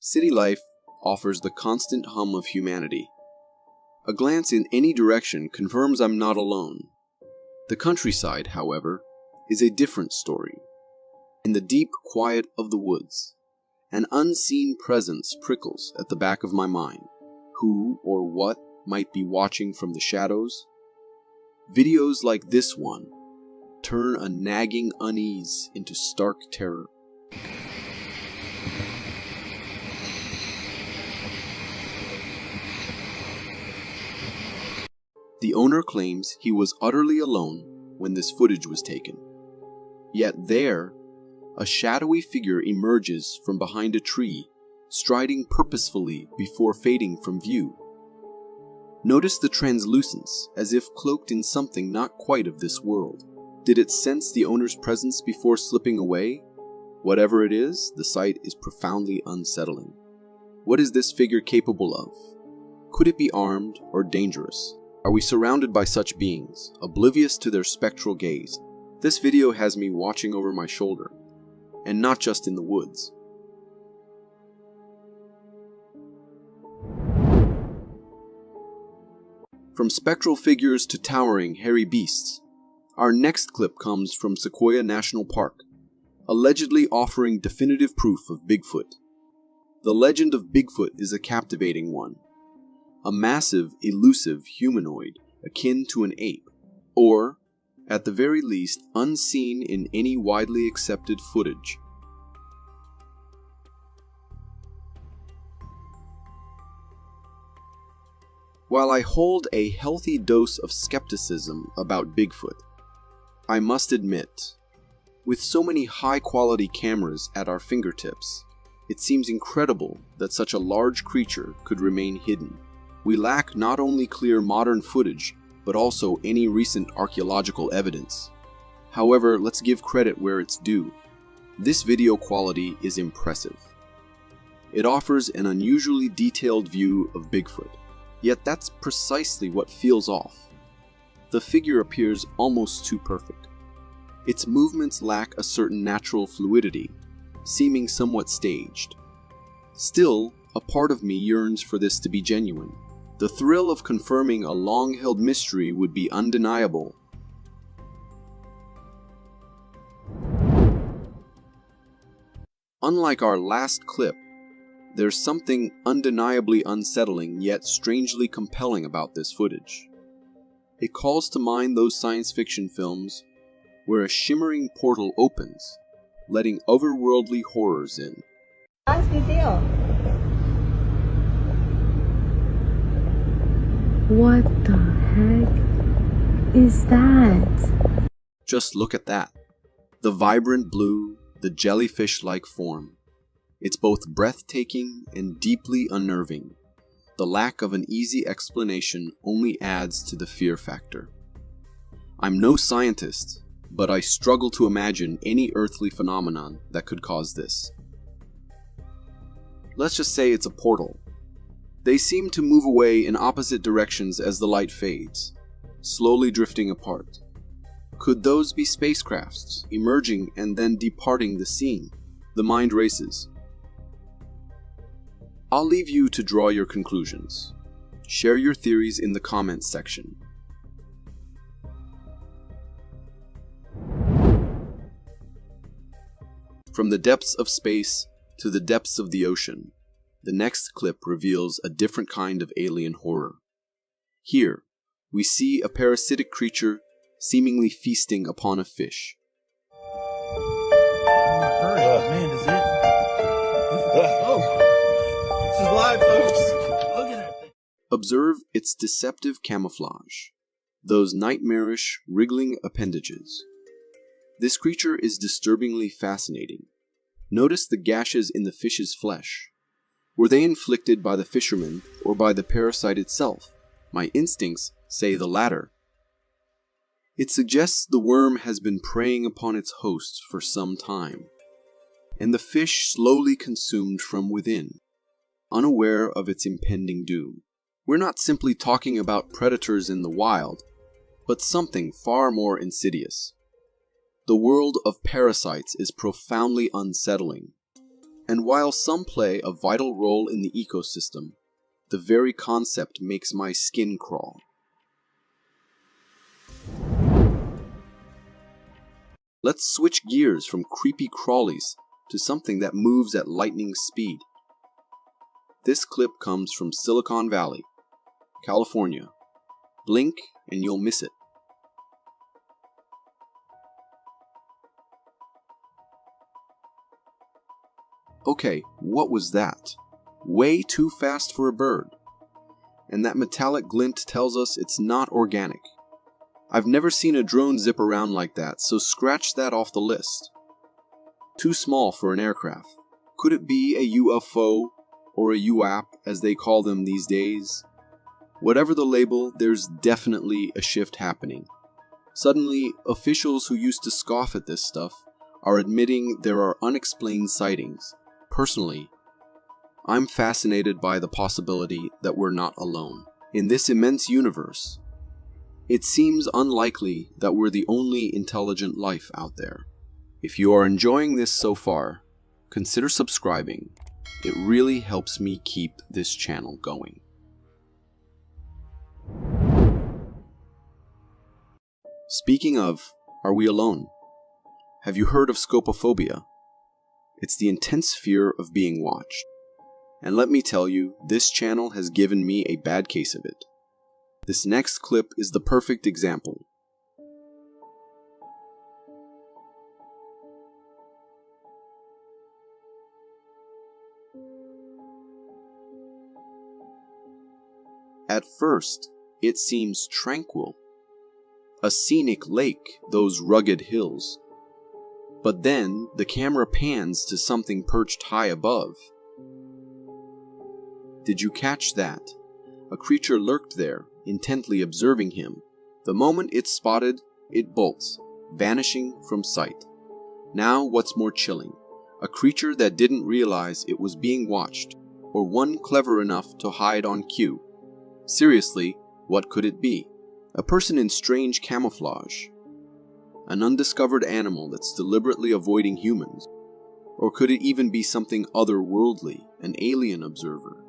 City life offers the constant hum of humanity. A glance in any direction confirms I'm not alone. The countryside, however, is a different story. In the deep quiet of the woods, an unseen presence prickles at the back of my mind. Who or what might be watching from the shadows? Videos like this one turn a nagging unease into stark terror. The owner claims he was utterly alone when this footage was taken. Yet there, a shadowy figure emerges from behind a tree, striding purposefully before fading from view. Notice the translucence, as if cloaked in something not quite of this world. Did it sense the owner's presence before slipping away? Whatever it is, the sight is profoundly unsettling. What is this figure capable of? Could it be armed or dangerous? Are we surrounded by such beings, oblivious to their spectral gaze? This video has me watching over my shoulder, and not just in the woods. From spectral figures to towering, hairy beasts, our next clip comes from Sequoia National Park, allegedly offering definitive proof of Bigfoot. The legend of Bigfoot is a captivating one. A massive, elusive humanoid akin to an ape, or, at the very least, unseen in any widely accepted footage. While I hold a healthy dose of skepticism about Bigfoot, I must admit, with so many high-quality cameras at our fingertips, it seems incredible that such a large creature could remain hidden. We lack not only clear modern footage, but also any recent archaeological evidence. However, let's give credit where it's due. This video quality is impressive. It offers an unusually detailed view of Bigfoot, yet that's precisely what feels off. The figure appears almost too perfect. Its movements lack a certain natural fluidity, seeming somewhat staged. Still, a part of me yearns for this to be genuine. The thrill of confirming a long-held mystery would be undeniable. Unlike our last clip, there's something undeniably unsettling yet strangely compelling about this footage. It calls to mind those science fiction films where a shimmering portal opens, letting otherworldly horrors in. What the heck is that? Just look at that. The vibrant blue, the jellyfish-like form. It's both breathtaking and deeply unnerving. The lack of an easy explanation only adds to the fear factor. I'm no scientist, but I struggle to imagine any earthly phenomenon that could cause this. Let's just say it's a portal. They seem to move away in opposite directions as the light fades, slowly drifting apart. Could those be spacecrafts, emerging and then departing the scene? The mind races. I'll leave you to draw your conclusions. Share your theories in the comments section. From the depths of space to the depths of the ocean, the next clip reveals a different kind of alien horror. Here, we see a parasitic creature seemingly feasting upon a fish. Man, is it? Oh, this is live, folks. Look at that thing. Observe its deceptive camouflage, those nightmarish, wriggling appendages. This creature is disturbingly fascinating. Notice the gashes in the fish's flesh. Were they inflicted by the fisherman or by the parasite itself? My instincts say the latter. It suggests the worm has been preying upon its host for some time, and the fish slowly consumed from within, unaware of its impending doom. We're not simply talking about predators in the wild, but something far more insidious. The world of parasites is profoundly unsettling. And while some play a vital role in the ecosystem, the very concept makes my skin crawl. Let's switch gears from creepy crawlies to something that moves at lightning speed. This clip comes from Silicon Valley, California. Blink and you'll miss it. Okay, what was that? Way too fast for a bird. And that metallic glint tells us it's not organic. I've never seen a drone zip around like that, so scratch that off the list. Too small for an aircraft. Could it be a UFO or a UAP as they call them these days? Whatever the label, there's definitely a shift happening. Suddenly, officials who used to scoff at this stuff are admitting there are unexplained sightings. Personally, I'm fascinated by the possibility that we're not alone. In this immense universe, it seems unlikely that we're the only intelligent life out there. If you are enjoying this so far, consider subscribing. It really helps me keep this channel going. Speaking of, are we alone? Have you heard of scopophobia? It's the intense fear of being watched. And let me tell you, this channel has given me a bad case of it. This next clip is the perfect example. At first, it seems tranquil. A scenic lake, those rugged hills. But then, the camera pans to something perched high above. Did you catch that? A creature lurked there, intently observing him. The moment it's spotted, it bolts, vanishing from sight. Now what's more chilling? A creature that didn't realize it was being watched, or one clever enough to hide on cue. Seriously, what could it be? A person in strange camouflage? An undiscovered animal that's deliberately avoiding humans? Or could it even be something otherworldly, an alien observer?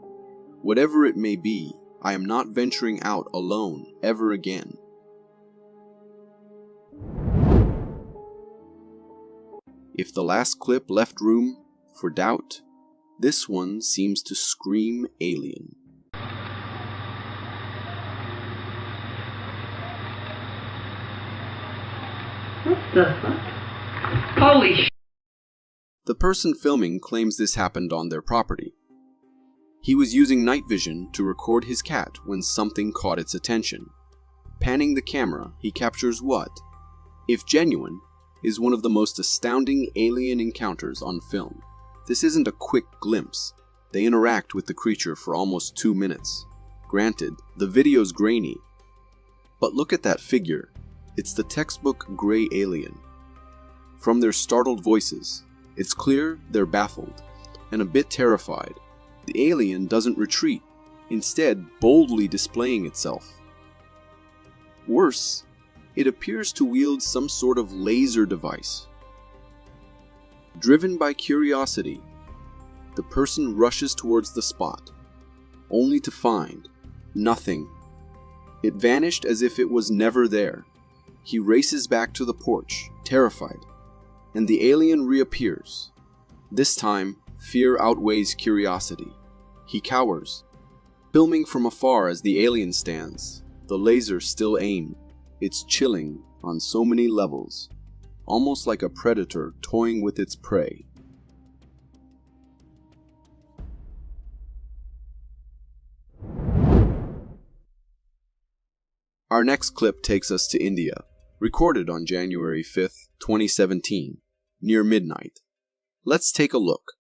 Whatever it may be, I am not venturing out alone ever again. If the last clip left room for doubt, this one seems to scream alien. What the fuck? Holy sh**. The person filming claims this happened on their property. He was using night vision to record his cat when something caught its attention. Panning the camera, he captures what, if genuine, is one of the most astounding alien encounters on film. This isn't a quick glimpse. They interact with the creature for almost 2 minutes. Granted, the video's grainy. But look at that figure. It's the textbook gray alien. From their startled voices, it's clear they're baffled and a bit terrified. The alien doesn't retreat, instead boldly displaying itself. Worse, it appears to wield some sort of laser device. Driven by curiosity, the person rushes towards the spot, only to find nothing. It vanished as if it was never there. He races back to the porch, terrified, and the alien reappears. This time, fear outweighs curiosity. He cowers, filming from afar as the alien stands, the laser still aimed. It's chilling on so many levels, almost like a predator toying with its prey. Our next clip takes us to India, recorded on January 5th, 2017, near midnight. Let's take a look.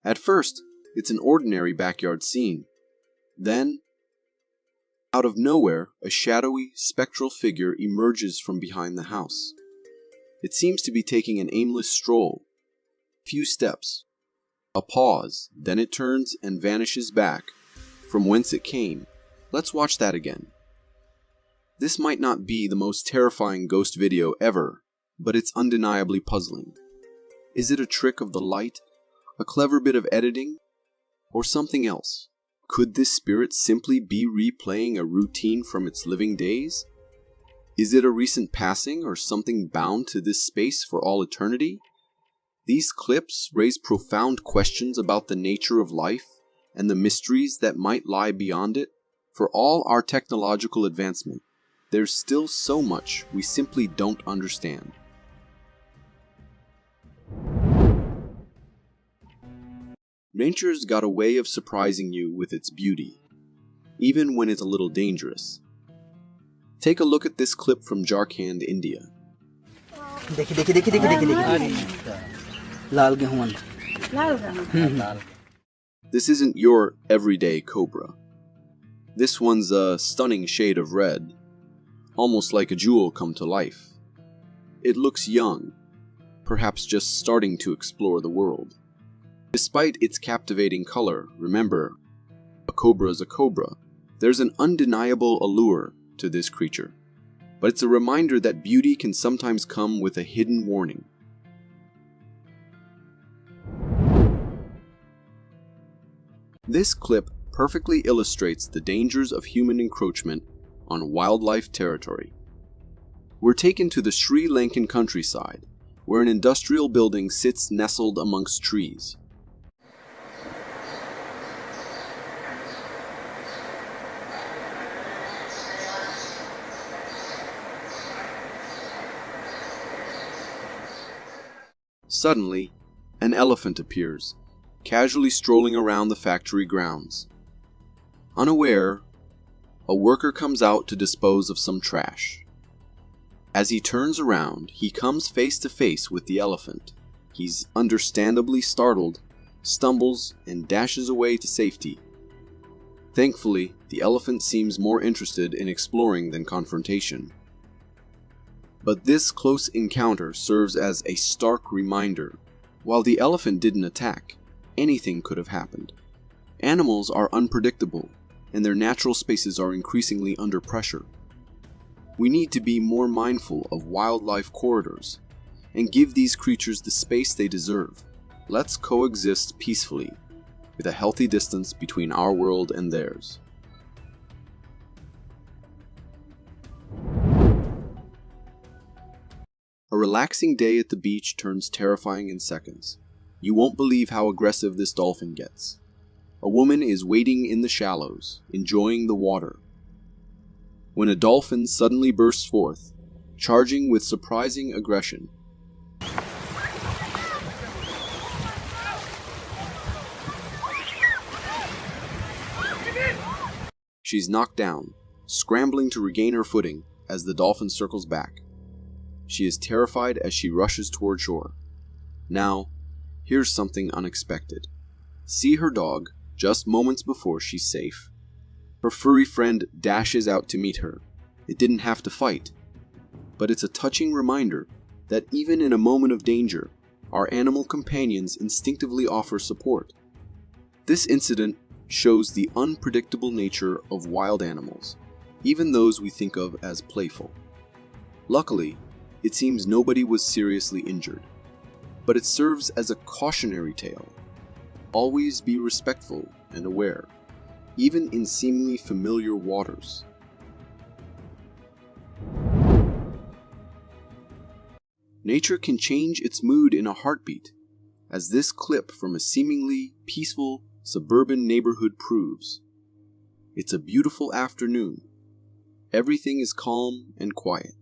At first, it's an ordinary backyard scene. Then, out of nowhere, a shadowy, spectral figure emerges from behind the house. It seems to be taking an aimless stroll. Few steps. A pause, then it turns and vanishes back, from whence it came. Let's watch that again. This might not be the most terrifying ghost video ever, but it's undeniably puzzling. Is it a trick of the light? A clever bit of editing, or something else? Could this spirit simply be replaying a routine from its living days? Is it a recent passing or something bound to this space for all eternity? These clips raise profound questions about the nature of life and the mysteries that might lie beyond it. For all our technological advancement, there's still so much we simply don't understand. Nature's got a way of surprising you with its beauty, even when it's a little dangerous. Take a look at this clip from Jharkhand, India. This isn't your everyday cobra. This one's a stunning shade of red, almost like a jewel come to life. It looks young, perhaps just starting to explore the world. Despite its captivating color, remember, a cobra is a cobra. There's an undeniable allure to this creature, but it's a reminder that beauty can sometimes come with a hidden warning. This clip perfectly illustrates the dangers of human encroachment on wildlife territory. We're taken to the Sri Lankan countryside, where an industrial building sits nestled amongst trees. Suddenly, an elephant appears, casually strolling around the factory grounds. Unaware, a worker comes out to dispose of some trash. As he turns around, he comes face to face with the elephant. He's understandably startled, stumbles, and dashes away to safety. Thankfully, the elephant seems more interested in exploring than confrontation. But this close encounter serves as a stark reminder. While the elephant didn't attack, anything could have happened. Animals are unpredictable, and their natural spaces are increasingly under pressure. We need to be more mindful of wildlife corridors and give these creatures the space they deserve. Let's coexist peacefully, with a healthy distance between our world and theirs. A relaxing day at the beach turns terrifying in seconds. You won't believe how aggressive this dolphin gets. A woman is wading in the shallows, enjoying the water, when a dolphin suddenly bursts forth, charging with surprising aggression. She's knocked down, scrambling to regain her footing as the dolphin circles back. She is terrified as she rushes toward shore. Now, here's something unexpected. See her dog just moments before she's safe. Her furry friend dashes out to meet her. It didn't have to fight, but it's a touching reminder that even in a moment of danger, our animal companions instinctively offer support. This incident shows the unpredictable nature of wild animals, even those we think of as playful. Luckily, it seems nobody was seriously injured, but it serves as a cautionary tale. Always be respectful and aware, even in seemingly familiar waters. Nature can change its mood in a heartbeat, as this clip from a seemingly peaceful suburban neighborhood proves. It's a beautiful afternoon. Everything is calm and quiet.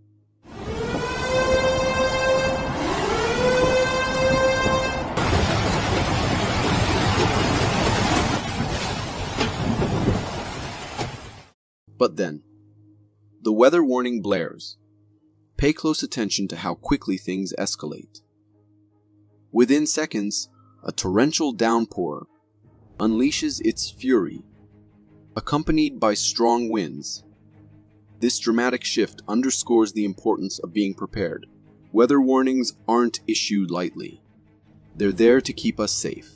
But then, the weather warning blares. Pay close attention to how quickly things escalate. Within seconds, a torrential downpour unleashes its fury, accompanied by strong winds. This dramatic shift underscores the importance of being prepared. Weather warnings aren't issued lightly. They're there to keep us safe.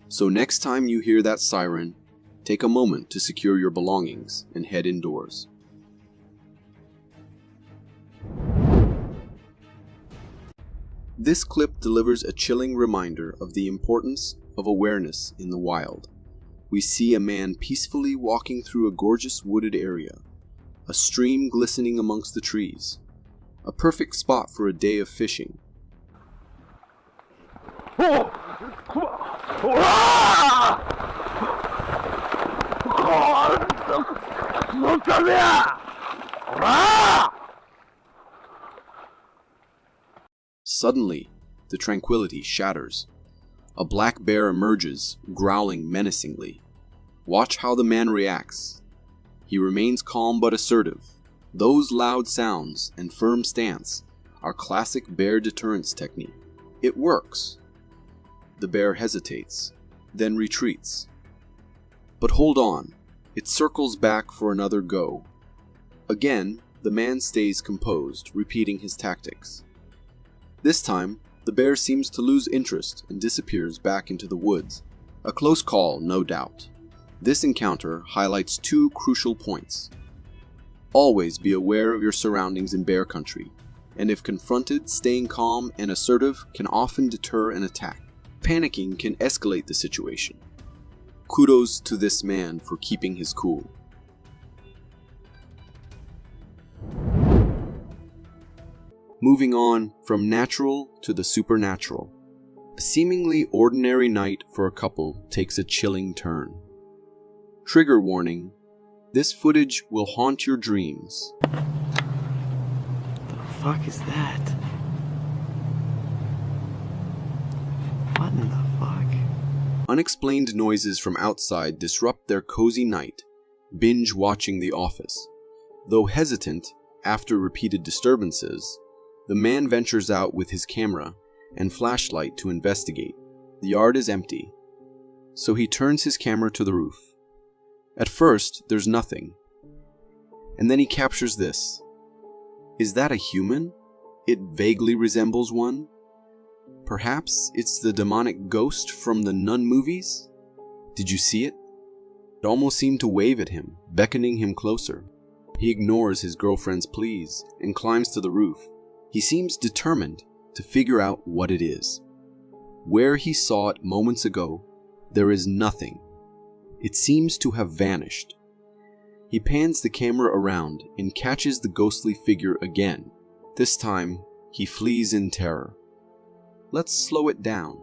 So next time you hear that siren, take a moment to secure your belongings and head indoors. This clip delivers a chilling reminder of the importance of awareness in the wild. We see a man peacefully walking through a gorgeous wooded area, a stream glistening amongst the trees, a perfect spot for a day of fishing. Suddenly, the tranquility shatters. A black bear emerges, growling menacingly. Watch how the man reacts. He remains calm but assertive. Those loud sounds and firm stance are classic bear deterrence technique. It works. The bear hesitates, then retreats, But hold on, it circles back for another go. Again, the man stays composed, repeating his tactics. This time, the bear seems to lose interest and disappears back into the woods. A close call, no doubt. This encounter highlights two crucial points. Always be aware of your surroundings in bear country, and if confronted, staying calm and assertive can often deter an attack. Panicking can escalate the situation. Kudos to this man for keeping his cool. Moving on from natural to the supernatural. A seemingly ordinary night for a couple takes a chilling turn. Trigger warning, this footage will haunt your dreams. The fuck is that? What in the fuck? Unexplained noises from outside disrupt their cozy night, binge watching The Office. Though hesitant, after repeated disturbances, the man ventures out with his camera and flashlight to investigate. The yard is empty, so he turns his camera to the roof. At first, there's nothing, and then he captures this. Is that a human? It vaguely resembles one. Perhaps it's the demonic ghost from the Nun movies? Did you see it? It almost seemed to wave at him, beckoning him closer. He ignores his girlfriend's pleas and climbs to the roof. He seems determined to figure out what it is. Where he saw it moments ago, there is nothing. It seems to have vanished. He pans the camera around and catches the ghostly figure again. This time, he flees in terror. Let's slow it down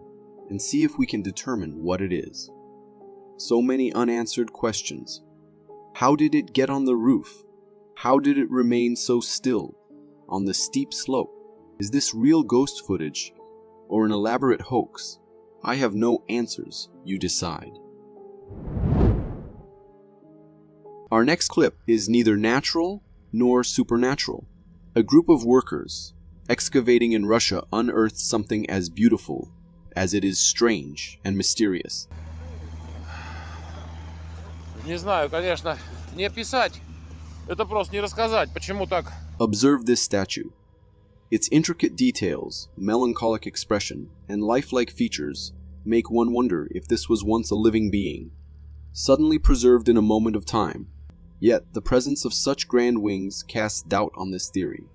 and see if we can determine what it is. So many unanswered questions. How did it get on the roof? How did it remain so still on the steep slope? Is this real ghost footage or an elaborate hoax? I have no answers, you decide. Our next clip is neither natural nor supernatural. A group of workers excavating in Russia unearthed something as beautiful as it is strange and mysterious. Не знаю, конечно, не описать. Это просто не рассказать, почему так. Observe this statue. Its intricate details, melancholic expression, and lifelike features make one wonder if this was once a living being, suddenly preserved in a moment of time. Yet, the presence of such grand wings casts doubt on this theory.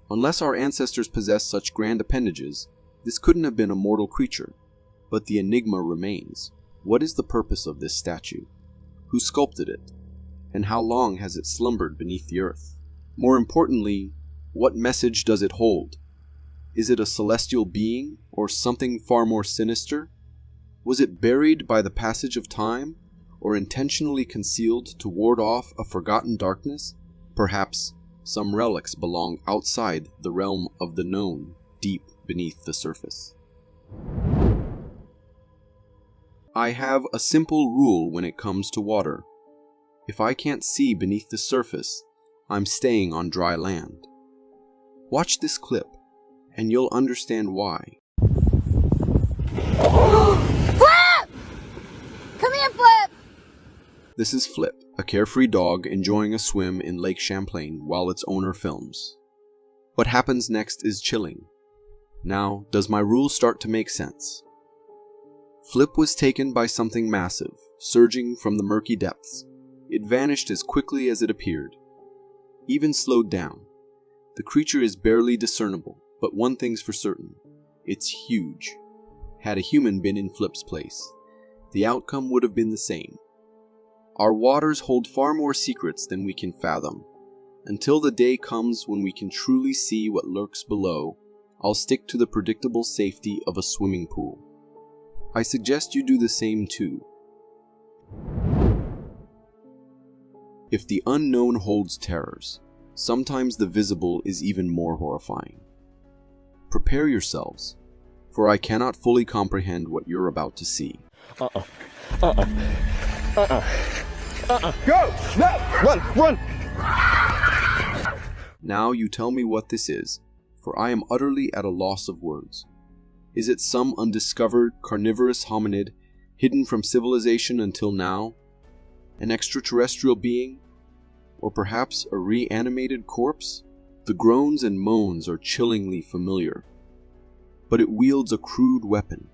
Unless our ancestors possessed such grand appendages, this couldn't have been a mortal creature. But the enigma remains. What is the purpose of this statue? Who sculpted it? And how long has it slumbered beneath the earth? More importantly, what message does it hold? Is it a celestial being, or something far more sinister? Was it buried by the passage of time, or intentionally concealed to ward off a forgotten darkness? Perhaps some relics belong outside the realm of the known, deep beneath the surface. I have a simple rule when it comes to water. If I can't see beneath the surface, I'm staying on dry land. Watch this clip, and you'll understand why. Flip! Come here, Flip! This is Flip, a carefree dog enjoying a swim in Lake Champlain while its owner films. What happens next is chilling. Now, does my rule start to make sense? Flip was taken by something massive, surging from the murky depths. It vanished as quickly as it appeared. Even slowed down. The creature is barely discernible, but one thing's for certain. It's huge. Had a human been in Flip's place, the outcome would have been the same. Our waters hold far more secrets than we can fathom. Until the day comes when we can truly see what lurks below, I'll stick to the predictable safety of a swimming pool. I suggest you do the same too. If the unknown holds terrors, sometimes the visible is even more horrifying. Prepare yourselves, for I cannot fully comprehend what you're about to see. Go! No! Run! Now you tell me what this is, for I am utterly at a loss of words. Is it some undiscovered carnivorous hominid hidden from civilization until now? An extraterrestrial being? Or perhaps a reanimated corpse? The groans and moans are chillingly familiar, but it wields a crude weapon,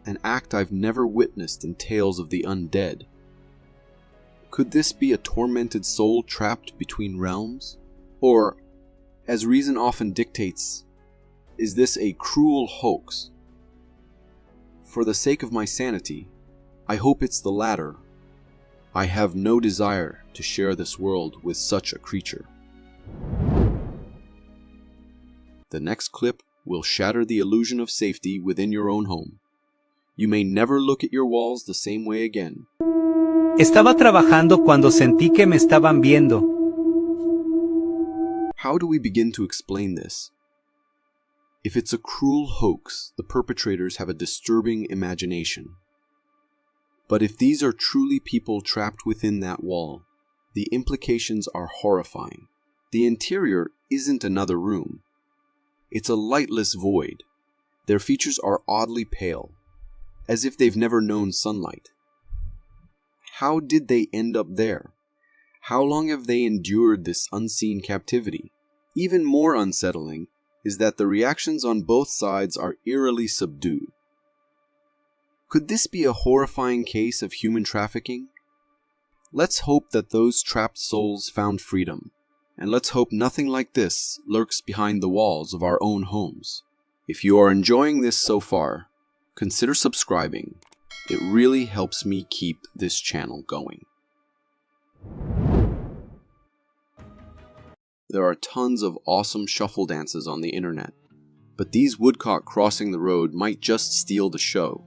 an act I've never witnessed in tales of the undead. Could this be a tormented soul trapped between realms? Or, as reason often dictates, is this a cruel hoax? For the sake of my sanity, I hope it's the latter. I have no desire to share this world with such a creature. The next clip will shatter the illusion of safety within your own home. You may never look at your walls the same way again. Estaba trabajando cuando sentí que me estaban viendo. How do we begin to explain this? If it's a cruel hoax, the perpetrators have a disturbing imagination. But if these are truly people trapped within that wall, the implications are horrifying. The interior isn't another room. It's a lightless void. Their features are oddly pale, as if they've never known sunlight. How did they end up there? How long have they endured this unseen captivity? Even more unsettling is that the reactions on both sides are eerily subdued. Could this be a horrifying case of human trafficking? Let's hope that those trapped souls found freedom, and let's hope nothing like this lurks behind the walls of our own homes. If you are enjoying this so far, consider subscribing. It really helps me keep this channel going. There are tons of awesome shuffle dances on the internet, but these woodcock crossing the road might just steal the show.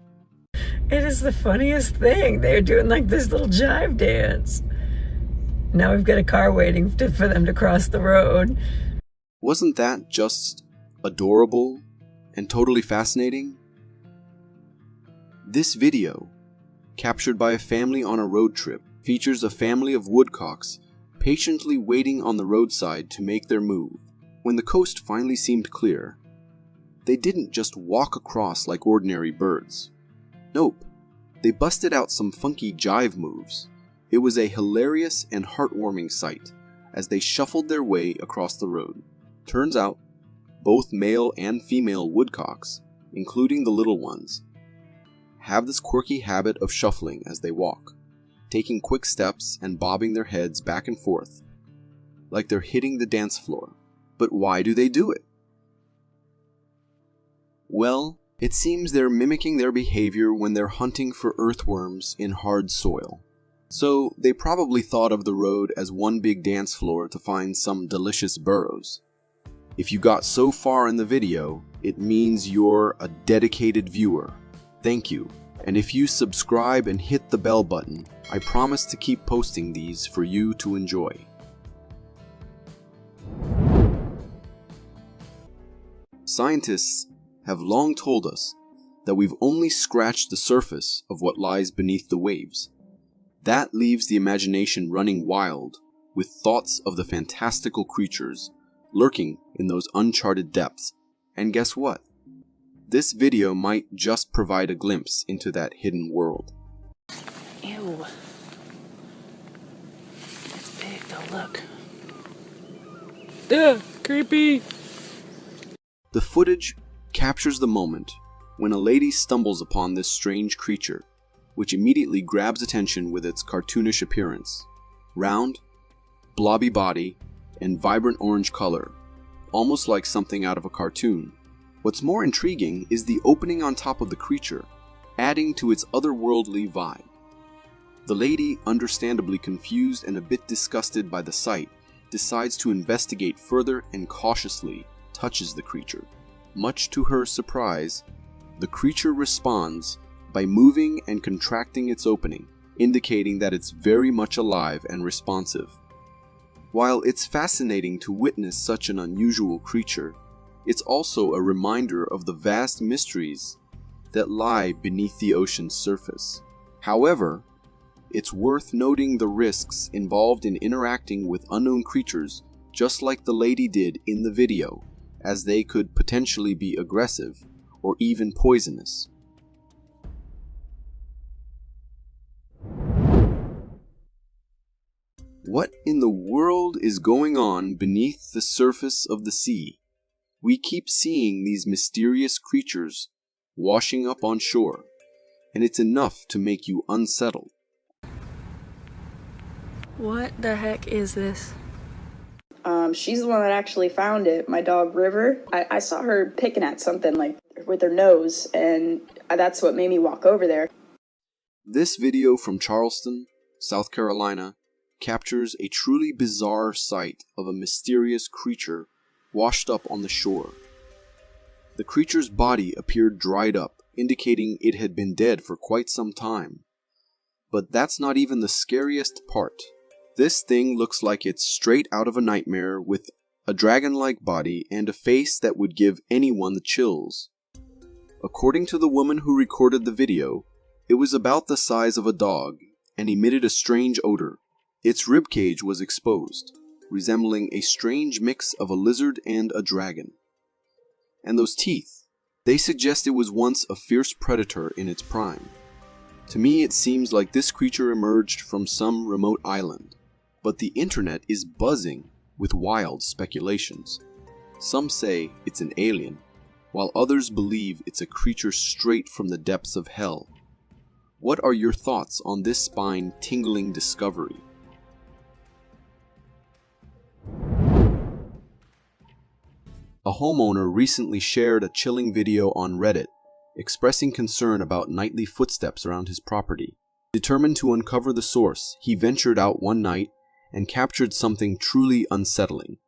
It is the funniest thing. They're doing like this little jive dance. Now we've got a car waiting for them to cross the road. Wasn't that just adorable and totally fascinating? This video, captured by a family on a road trip, features a family of woodcocks patiently waiting on the roadside to make their move. When the coast finally seemed clear, they didn't just walk across like ordinary birds. Nope, they busted out some funky jive moves. It was a hilarious and heartwarming sight as they shuffled their way across the road. Turns out, both male and female woodcocks, including the little ones, have this quirky habit of shuffling as they walk, taking quick steps and bobbing their heads back and forth, like they're hitting the dance floor. But why do they do it? Well, it seems they're mimicking their behavior when they're hunting for earthworms in hard soil. So they probably thought of the road as one big dance floor to find some delicious burrows. If you got so far in the video, it means you're a dedicated viewer. Thank you. And if you subscribe and hit the bell button, I promise to keep posting these for you to enjoy. Scientists have long told us that we've only scratched the surface of what lies beneath the waves. That leaves the imagination running wild with thoughts of the fantastical creatures lurking in those uncharted depths. And guess what? This video might just provide a glimpse into that hidden world. Ew. It's big though, look. Ugh, creepy. The footage captures the moment when a lady stumbles upon this strange creature, which immediately grabs attention with its cartoonish appearance. Round, blobby body, and vibrant orange color, almost like something out of a cartoon. What's more intriguing is the opening on top of the creature, adding to its otherworldly vibe. The lady, understandably confused and a bit disgusted by the sight, decides to investigate further and cautiously touches the creature. Much to her surprise, the creature responds by moving and contracting its opening, indicating that it's very much alive and responsive. While it's fascinating to witness such an unusual creature, it's also a reminder of the vast mysteries that lie beneath the ocean's surface. However, it's worth noting the risks involved in interacting with unknown creatures just like the lady did in the video, as they could potentially be aggressive or even poisonous. What in the world is going on beneath the surface of the sea? We keep seeing these mysterious creatures washing up on shore, and it's enough to make you unsettled. What the heck is this? She's the one that actually found it, my dog River. I saw her picking at something like with her nose, and that's what made me walk over there. This video from Charleston, South Carolina, captures a truly bizarre sight of a mysterious creature washed up on the shore. The creature's body appeared dried up, indicating it had been dead for quite some time. But that's not even the scariest part. This thing looks like it's straight out of a nightmare, with a dragon-like body and a face that would give anyone the chills. According to the woman who recorded the video, it was about the size of a dog and emitted a strange odor. Its ribcage was exposed, resembling a strange mix of a lizard and a dragon. And those teeth, they suggest it was once a fierce predator in its prime. To me, it seems like this creature emerged from some remote island, but the internet is buzzing with wild speculations. Some say it's an alien, while others believe it's a creature straight from the depths of hell. What are your thoughts on this spine-tingling discovery? A homeowner recently shared a chilling video on Reddit, expressing concern about nightly footsteps around his property. Determined to uncover the source, he ventured out one night and captured something truly unsettling.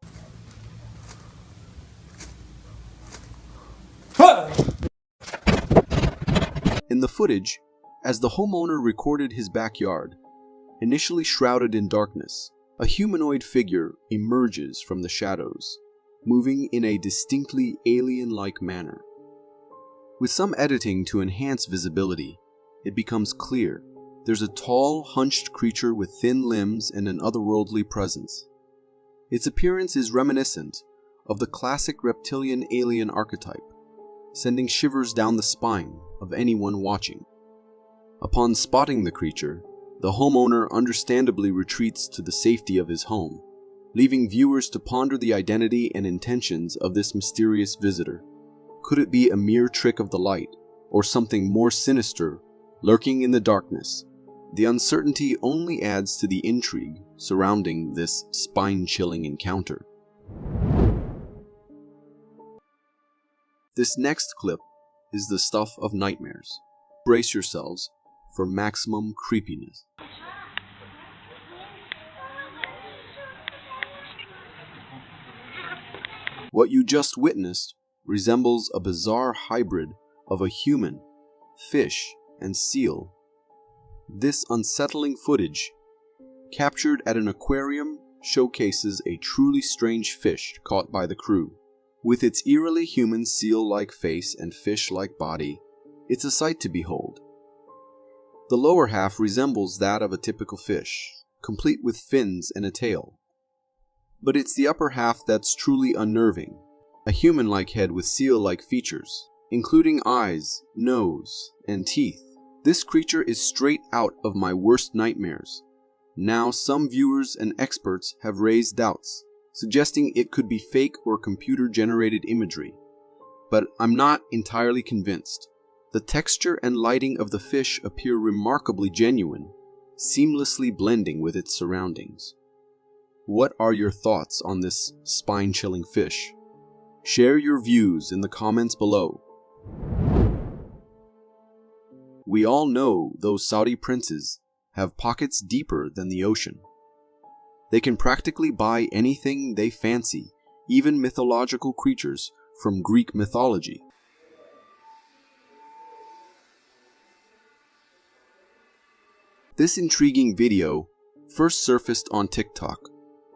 In the footage, as the homeowner recorded his backyard, initially shrouded in darkness, a humanoid figure emerges from the shadows, moving in a distinctly alien-like manner. With some editing to enhance visibility, it becomes clear there's a tall, hunched creature with thin limbs and an otherworldly presence. Its appearance is reminiscent of the classic reptilian alien archetype, sending shivers down the spine of anyone watching. Upon spotting the creature, the homeowner understandably retreats to the safety of his home, leaving viewers to ponder the identity and intentions of this mysterious visitor. Could it be a mere trick of the light, or something more sinister lurking in the darkness? The uncertainty only adds to the intrigue surrounding this spine-chilling encounter. This next clip is the stuff of nightmares. Brace yourselves for maximum creepiness. What you just witnessed resembles a bizarre hybrid of a human, fish, and seal. This unsettling footage, captured at an aquarium, showcases a truly strange fish caught by the crew. With its eerily human seal-like face and fish-like body, it's a sight to behold. The lower half resembles that of a typical fish, complete with fins and a tail. But it's the upper half that's truly unnerving, a human-like head with seal-like features, including eyes, nose, and teeth. This creature is straight out of my worst nightmares. Now some viewers and experts have raised doubts, suggesting it could be fake or computer-generated imagery. But I'm not entirely convinced. The texture and lighting of the fish appear remarkably genuine, seamlessly blending with its surroundings. What are your thoughts on this spine-chilling fish? Share your views in the comments below. We all know those Saudi princes have pockets deeper than the ocean. They can practically buy anything they fancy, even mythological creatures from Greek mythology. This intriguing video first surfaced on TikTok,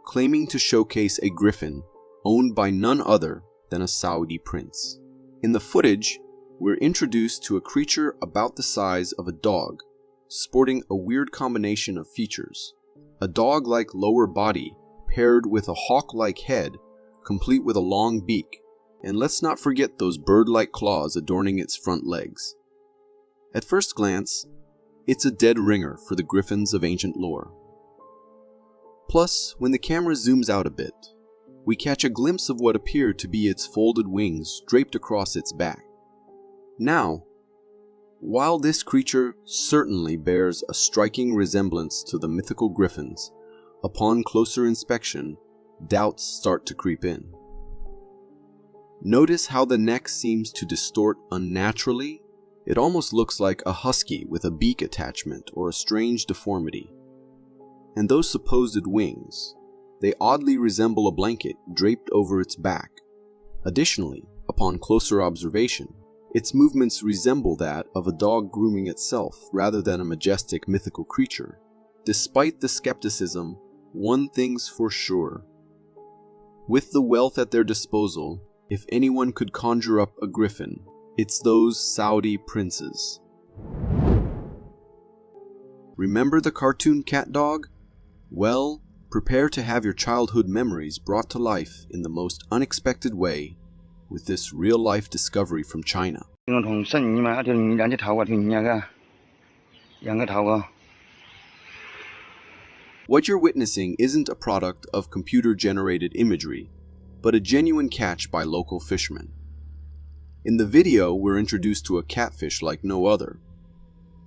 claiming to showcase a griffin owned by none other than a Saudi prince. In the footage, we're introduced to a creature about the size of a dog, sporting a weird combination of features. A dog-like lower body paired with a hawk-like head, complete with a long beak, and let's not forget those bird-like claws adorning its front legs. At first glance, it's a dead ringer for the griffins of ancient lore. Plus, when the camera zooms out a bit, we catch a glimpse of what appear to be its folded wings draped across its back. Now, while this creature certainly bears a striking resemblance to the mythical griffins, upon closer inspection, doubts start to creep in. Notice how the neck seems to distort unnaturally? It almost looks like a husky with a beak attachment or a strange deformity. And those supposed wings, they oddly resemble a blanket draped over its back. Additionally, upon closer observation, its movements resemble that of a dog grooming itself rather than a majestic mythical creature. Despite the skepticism, one thing's for sure. With the wealth at their disposal, if anyone could conjure up a griffin, it's those Saudi princes. Remember the cartoon cat dog? Well, prepare to have your childhood memories brought to life in the most unexpected way with this real-life discovery from China. What you're witnessing isn't a product of computer-generated imagery, but a genuine catch by local fishermen. In the video, we're introduced to a catfish like no other.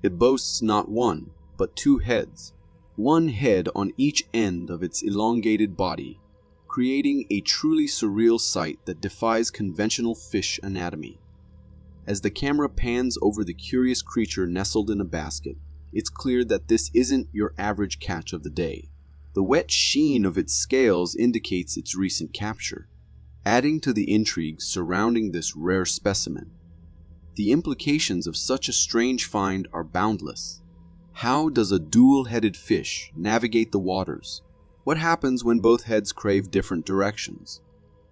It boasts not one, but two heads, one head on each end of its elongated body, creating a truly surreal sight that defies conventional fish anatomy. As the camera pans over the curious creature nestled in a basket, it's clear that this isn't your average catch of the day. The wet sheen of its scales indicates its recent capture, adding to the intrigue surrounding this rare specimen. The implications of such a strange find are boundless. How does a dual-headed fish navigate the waters? What happens when both heads crave different directions?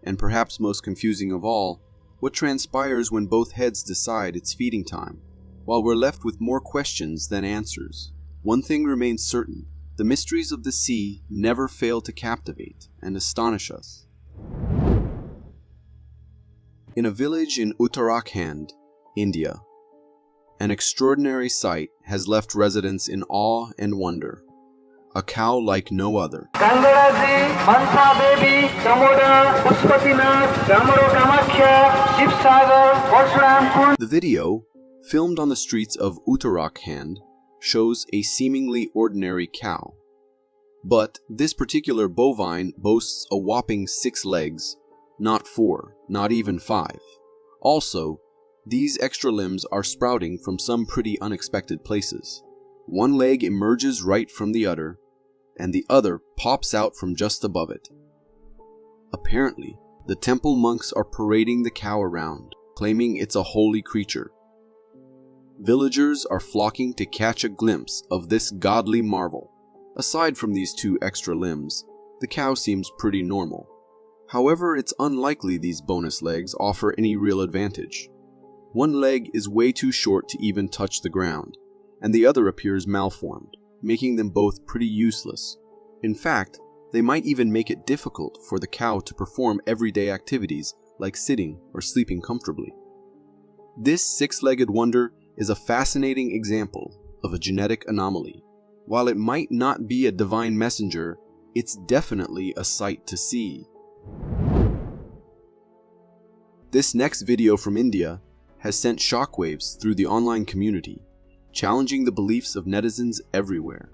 And perhaps most confusing of all, what transpires when both heads decide it's feeding time? While we're left with more questions than answers, one thing remains certain: the mysteries of the sea never fail to captivate and astonish us. In a village in Uttarakhand, India, an extraordinary sight has left residents in awe and wonder. A cow like no other. The video, filmed on the streets of Uttarakhand, shows a seemingly ordinary cow. But this particular bovine boasts a whopping 6 legs, not 4, not even 5. Also, these extra limbs are sprouting from some pretty unexpected places. One leg emerges right from the udder, and the other pops out from just above it. Apparently, the temple monks are parading the cow around, claiming it's a holy creature. Villagers are flocking to catch a glimpse of this godly marvel. Aside from these 2 extra limbs, the cow seems pretty normal. However, it's unlikely these bonus legs offer any real advantage. One leg is way too short to even touch the ground, and the other appears malformed, making them both pretty useless. In fact, they might even make it difficult for the cow to perform everyday activities like sitting or sleeping comfortably. This 6-legged wonder is a fascinating example of a genetic anomaly. While it might not be a divine messenger, it's definitely a sight to see. This next video from India has sent shockwaves through the online community, challenging the beliefs of netizens everywhere.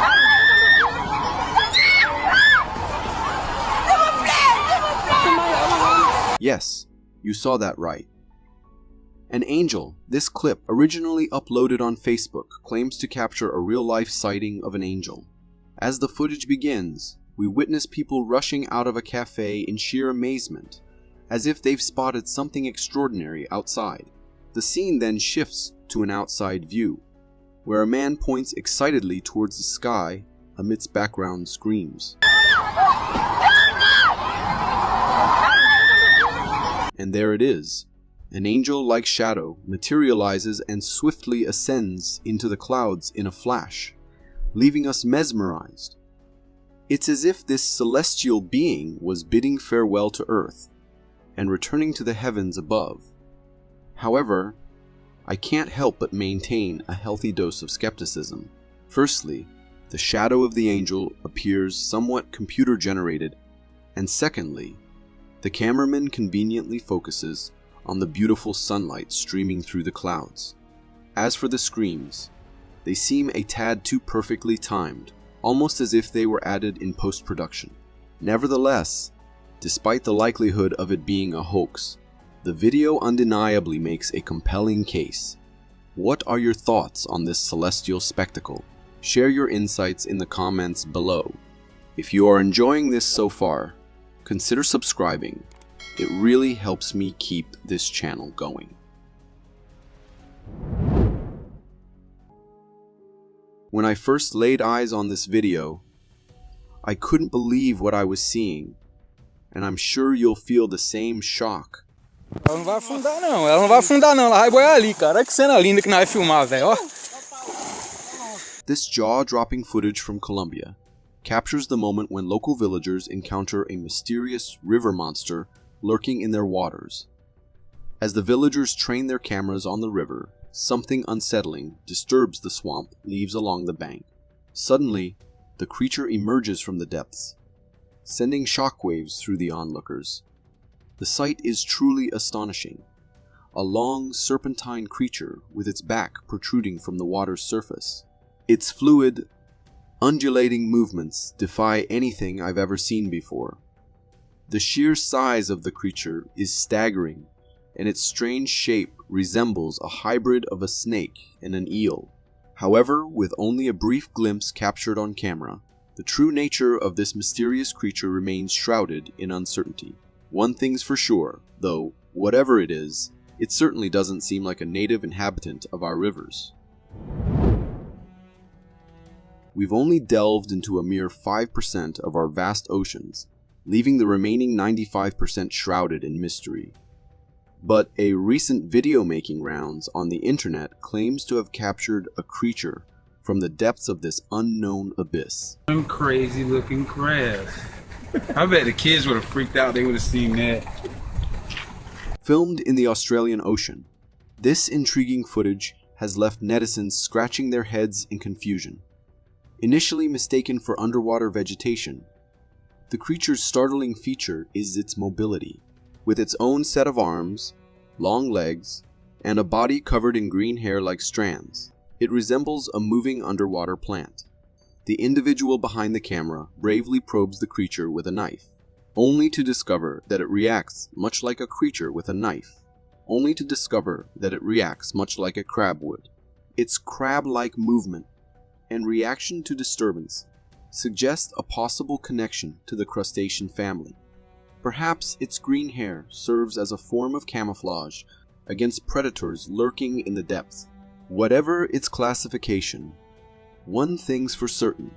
Yes, you saw that right. An angel. This clip, originally uploaded on Facebook, claims to capture a real-life sighting of an angel. As the footage begins, we witness people rushing out of a cafe in sheer amazement, as if they've spotted something extraordinary outside. The scene then shifts to an outside view, where a man points excitedly towards the sky amidst background screams. And there it is. An angel-like shadow materializes and swiftly ascends into the clouds in a flash, leaving us mesmerized. It's as if this celestial being was bidding farewell to Earth and returning to the heavens above. However, I can't help but maintain a healthy dose of skepticism. Firstly, the shadow of the angel appears somewhat computer-generated, and secondly, the cameraman conveniently focuses on the beautiful sunlight streaming through the clouds. As for the screams, they seem a tad too perfectly timed, almost as if they were added in post-production. Nevertheless, despite the likelihood of it being a hoax, the video undeniably makes a compelling case. What are your thoughts on this celestial spectacle? Share your insights in the comments below. If you are enjoying this so far, consider subscribing. It really helps me keep this channel going. When I first laid eyes on this video, I couldn't believe what I was seeing, and I'm sure you'll feel the same shock. Ela não vai afundar não, ela vai boiar ali, cara. Olha que cena linda que nós vai filmar, velho, ó. This jaw-dropping footage from Colombia captures the moment when local villagers encounter a mysterious river monster lurking in their waters. As the villagers train their cameras on the river, something unsettling disturbs the swamp leaves along the bank. Suddenly, the creature emerges from the depths, sending shockwaves through the onlookers. The sight is truly astonishing. A long, serpentine creature with its back protruding from the water's surface. Its fluid, undulating movements defy anything I've ever seen before. The sheer size of the creature is staggering, and its strange shape resembles a hybrid of a snake and an eel. However, with only a brief glimpse captured on camera, the true nature of this mysterious creature remains shrouded in uncertainty. One thing's for sure, though, whatever it is, it certainly doesn't seem like a native inhabitant of our rivers. We've only delved into a mere 5% of our vast oceans, leaving the remaining 95% shrouded in mystery. But a recent video-making rounds on the internet claims to have captured a creature from the depths of this unknown abyss. Them crazy-looking crabs. I bet the kids would have freaked out, they would have seen that. Filmed in the Australian Ocean, this intriguing footage has left netizens scratching their heads in confusion. Initially mistaken for underwater vegetation, the creature's startling feature is its mobility. With its own set of arms, long legs, and a body covered in green hair like strands, it resembles a moving underwater plant. The individual behind the camera bravely probes the creature with a knife, only to discover that it reacts much like a creature with a knife, only to discover that it reacts much like a crab would. Its crab-like movement and reaction to disturbance suggest a possible connection to the crustacean family. Perhaps its green hair serves as a form of camouflage against predators lurking in the depths. Whatever its classification, one thing's for certain: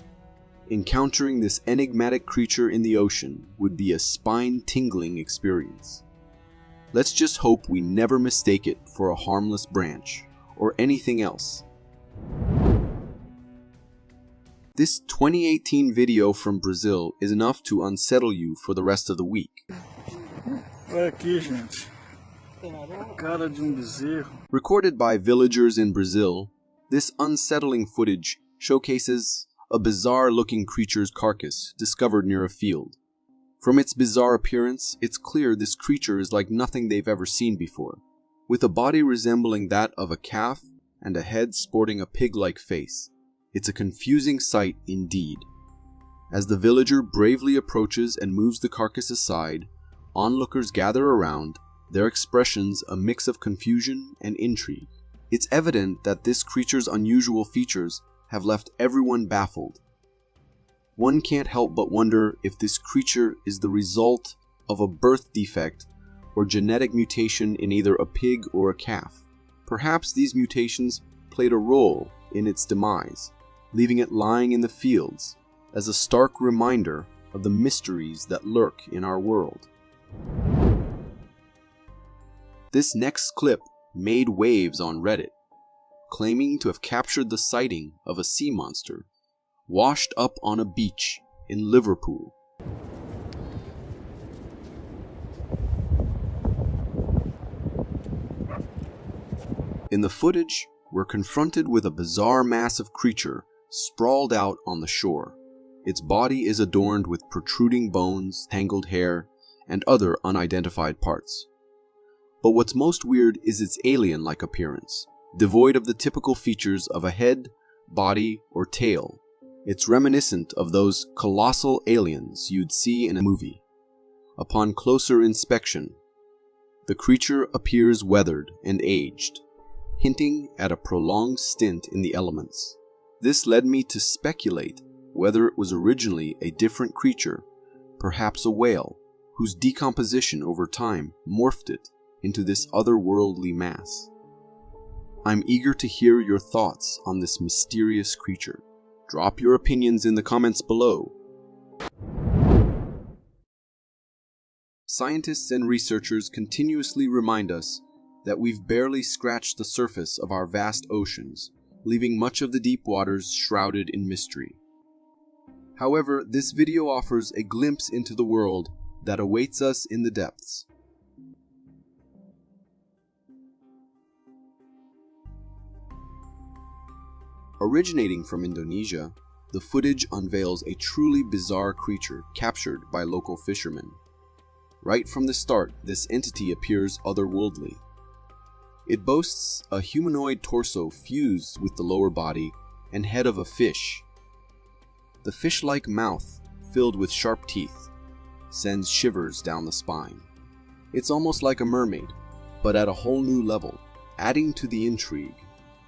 encountering this enigmatic creature in the ocean would be a spine-tingling experience. Let's just hope we never mistake it for a harmless branch or anything else. This 2018 video from Brazil is enough to unsettle you for the rest of the week. Recorded by villagers in Brazil, this unsettling footage showcases a bizarre-looking creature's carcass discovered near a field. From its bizarre appearance, it's clear this creature is like nothing they've ever seen before, with a body resembling that of a calf and a head sporting a pig-like face. It's a confusing sight indeed. As the villager bravely approaches and moves the carcass aside, onlookers gather around, their expressions a mix of confusion and intrigue. It's evident that this creature's unusual features have left everyone baffled. One can't help but wonder if this creature is the result of a birth defect or genetic mutation in either a pig or a calf. Perhaps these mutations played a role in its demise, leaving it lying in the fields as a stark reminder of the mysteries that lurk in our world. This next clip made waves on Reddit, claiming to have captured the sighting of a sea monster washed up on a beach in Liverpool. In the footage, we're confronted with a bizarre massive creature sprawled out on the shore. Its body is adorned with protruding bones, tangled hair, and other unidentified parts. But what's most weird is its alien-like appearance, devoid of the typical features of a head, body, or tail. It's reminiscent of those colossal aliens you'd see in a movie. Upon closer inspection, the creature appears weathered and aged, hinting at a prolonged stint in the elements. This led me to speculate whether it was originally a different creature, perhaps a whale, whose decomposition over time morphed it into this otherworldly mass. I'm eager to hear your thoughts on this mysterious creature. Drop your opinions in the comments below. Scientists and researchers continuously remind us that we've barely scratched the surface of our vast oceans, leaving much of the deep waters shrouded in mystery. However, this video offers a glimpse into the world that awaits us in the depths. Originating from Indonesia, the footage unveils a truly bizarre creature captured by local fishermen. Right from the start, this entity appears otherworldly. It boasts a humanoid torso fused with the lower body and head of a fish. The fish-like mouth, filled with sharp teeth, sends shivers down the spine. It's almost like a mermaid, but at a whole new level. Adding to the intrigue,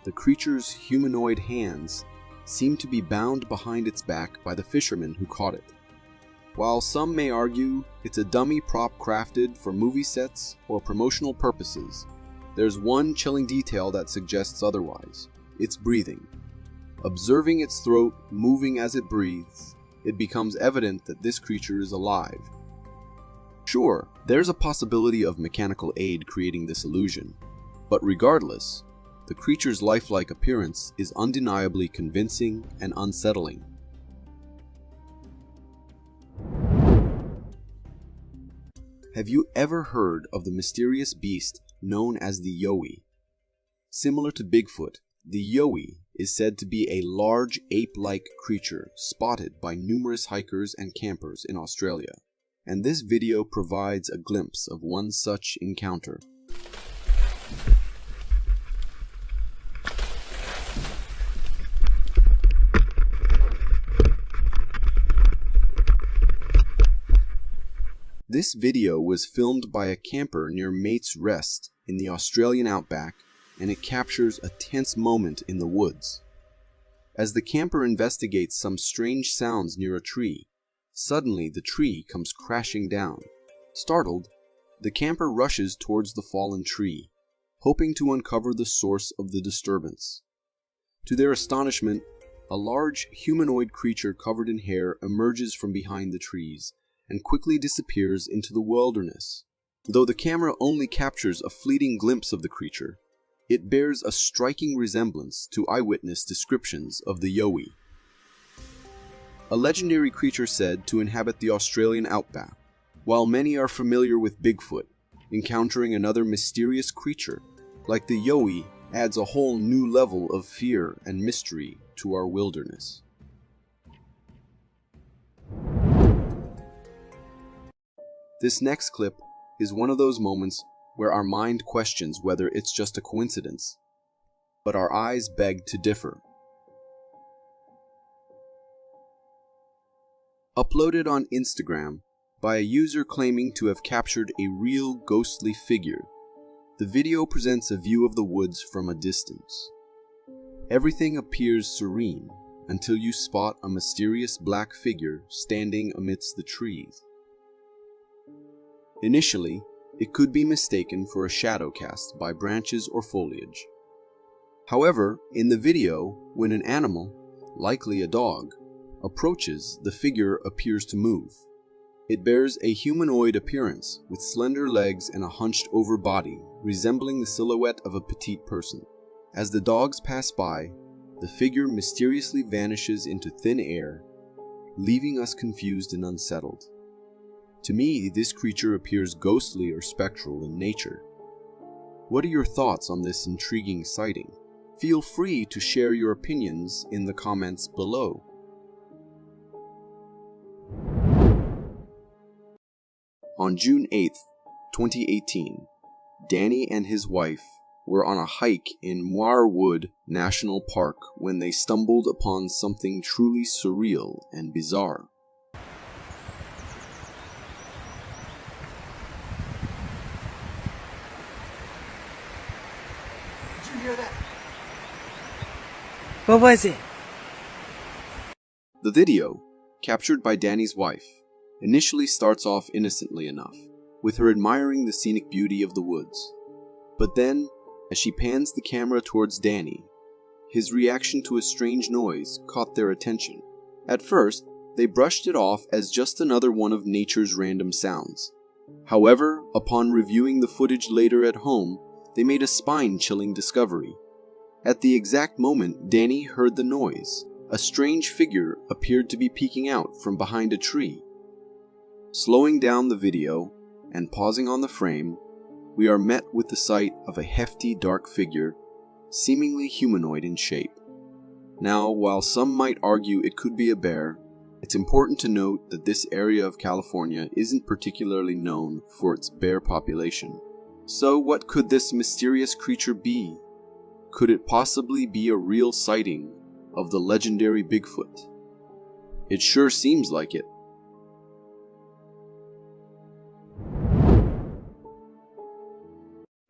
the creature's humanoid hands seem to be bound behind its back by the fishermen who caught it. While some may argue it's a dummy prop crafted for movie sets or promotional purposes, there's one chilling detail that suggests otherwise: its breathing. Observing its throat moving as it breathes, it becomes evident that this creature is alive. Sure, there's a possibility of mechanical aid creating this illusion, but regardless, the creature's lifelike appearance is undeniably convincing and unsettling. Have you ever heard of the mysterious beast known as the Yowie? Similar to Bigfoot, the Yowie is said to be a large ape-like creature spotted by numerous hikers and campers in Australia, and this video provides a glimpse of one such encounter. This video was filmed by a camper near Mate's Rest in the Australian outback, and it captures a tense moment in the woods. As the camper investigates some strange sounds near a tree, suddenly the tree comes crashing down. Startled, the camper rushes towards the fallen tree, hoping to uncover the source of the disturbance. To their astonishment, a large humanoid creature covered in hair emerges from behind the trees and quickly disappears into the wilderness. Though the camera only captures a fleeting glimpse of the creature, it bears a striking resemblance to eyewitness descriptions of the Yowie, a legendary creature said to inhabit the Australian outback. While many are familiar with Bigfoot, encountering another mysterious creature like the Yowie adds a whole new level of fear and mystery to our wilderness. This next clip is one of those moments where our mind questions whether it's just a coincidence, but our eyes beg to differ. Uploaded on Instagram by a user claiming to have captured a real ghostly figure, the video presents a view of the woods from a distance. Everything appears serene until you spot a mysterious black figure standing amidst the trees. Initially, it could be mistaken for a shadow cast by branches or foliage. However, in the video, when an animal, likely a dog, approaches, the figure appears to move. It bears a humanoid appearance with slender legs and a hunched-over body, resembling the silhouette of a petite person. As the dogs pass by, the figure mysteriously vanishes into thin air, leaving us confused and unsettled. To me, this creature appears ghostly or spectral in nature. What are your thoughts on this intriguing sighting? Feel free to share your opinions in the comments below. On June 8th, 2018, Danny and his wife were on a hike in Moirwood National Park when they stumbled upon something truly surreal and bizarre. Did you hear that? What was it? The video, captured by Danny's wife, initially starts off innocently enough, with her admiring the scenic beauty of the woods. But then, as she pans the camera towards Danny, his reaction to a strange noise caught their attention. At first, they brushed it off as just another one of nature's random sounds. However, upon reviewing the footage later at home, they made a spine-chilling discovery. At the exact moment Danny heard the noise, a strange figure appeared to be peeking out from behind a tree. Slowing down the video and pausing on the frame, we are met with the sight of a hefty dark figure, seemingly humanoid in shape. Now, while some might argue it could be a bear, it's important to note that this area of California isn't particularly known for its bear population. So what could this mysterious creature be? Could it possibly be a real sighting of the legendary Bigfoot? It sure seems like it.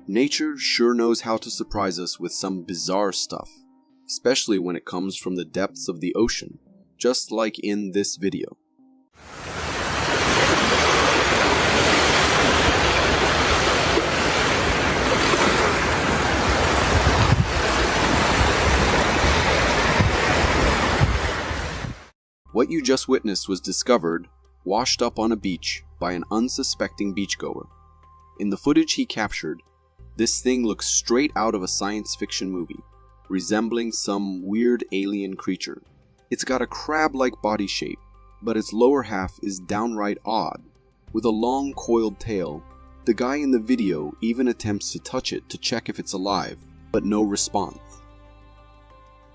Nature sure knows how to surprise us with some bizarre stuff, especially when it comes from the depths of the ocean, just like in this video. What you just witnessed was discovered, washed up on a beach, by an unsuspecting beachgoer. In the footage he captured, this thing looks straight out of a science fiction movie, resembling some weird alien creature. It's got a crab-like body shape, but its lower half is downright odd. With a long coiled tail, the guy in the video even attempts to touch it to check if it's alive, but no response.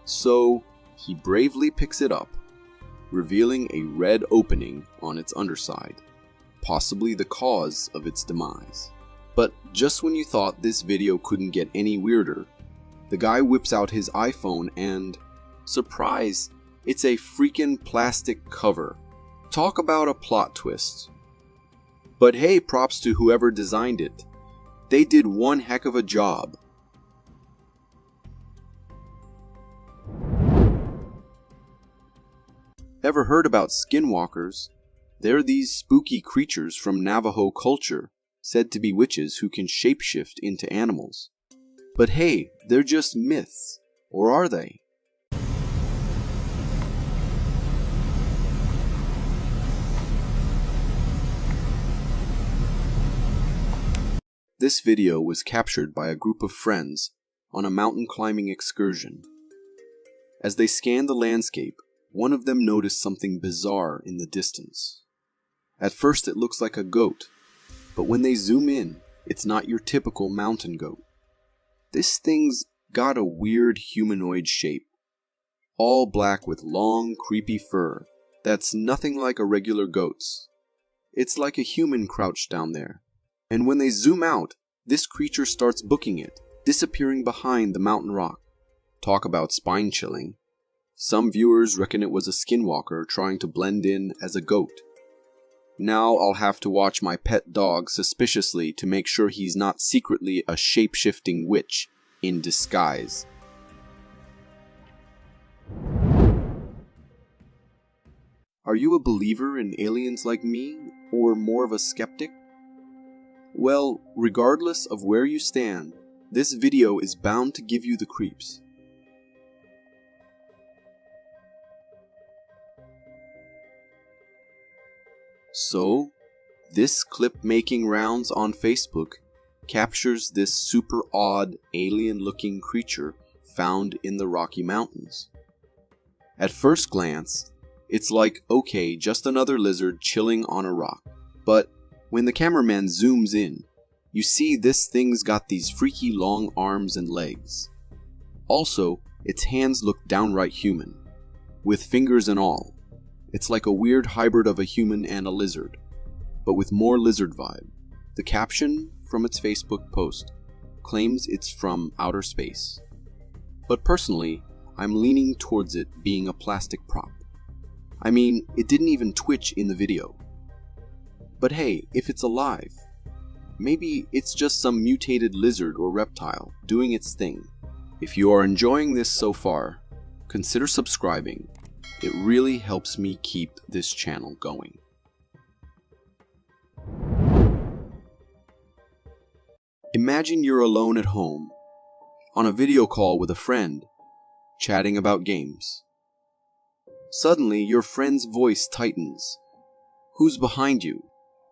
So, he bravely picks it up, revealing a red opening on its underside, possibly the cause of its demise. But just when you thought this video couldn't get any weirder, the guy whips out his iPhone and, surprise, it's a freaking plastic cover. Talk about a plot twist. But hey, props to whoever designed it. They did one heck of a job. Ever heard about skinwalkers? They're these spooky creatures from Navajo culture, said to be witches who can shapeshift into animals. But hey, they're just myths, or are they? This video was captured by a group of friends on a mountain climbing excursion. As they scanned the landscape, one of them noticed something bizarre in the distance. At first it looks like a goat, but when they zoom in, it's not your typical mountain goat. This thing's got a weird humanoid shape, all black with long, creepy fur that's nothing like a regular goat's. It's like a human crouched down there, and when they zoom out, this creature starts booking it, disappearing behind the mountain rock. Talk about spine-chilling. Some viewers reckon it was a skinwalker trying to blend in as a goat. Now I'll have to watch my pet dog suspiciously to make sure he's not secretly a shape-shifting witch in disguise. Are you a believer in aliens like me, or more of a skeptic? Well, regardless of where you stand, this video is bound to give you the creeps. So, this clip making rounds on Facebook captures this super odd alien-looking creature found in the Rocky Mountains. At first glance, it's like, okay, just another lizard chilling on a rock. But when the cameraman zooms in, you see this thing's got these freaky long arms and legs. Also, its hands look downright human, with fingers and all. It's like a weird hybrid of a human and a lizard, but with more lizard vibe. The caption from its Facebook post claims it's from outer space. But personally, I'm leaning towards it being a plastic prop. I mean, it didn't even twitch in the video. But hey, if it's alive, maybe it's just some mutated lizard or reptile doing its thing. If you are enjoying this so far, consider subscribing. It really helps me keep this channel going. Imagine you're alone at home, on a video call with a friend, chatting about games. Suddenly, your friend's voice tightens. Who's behind you?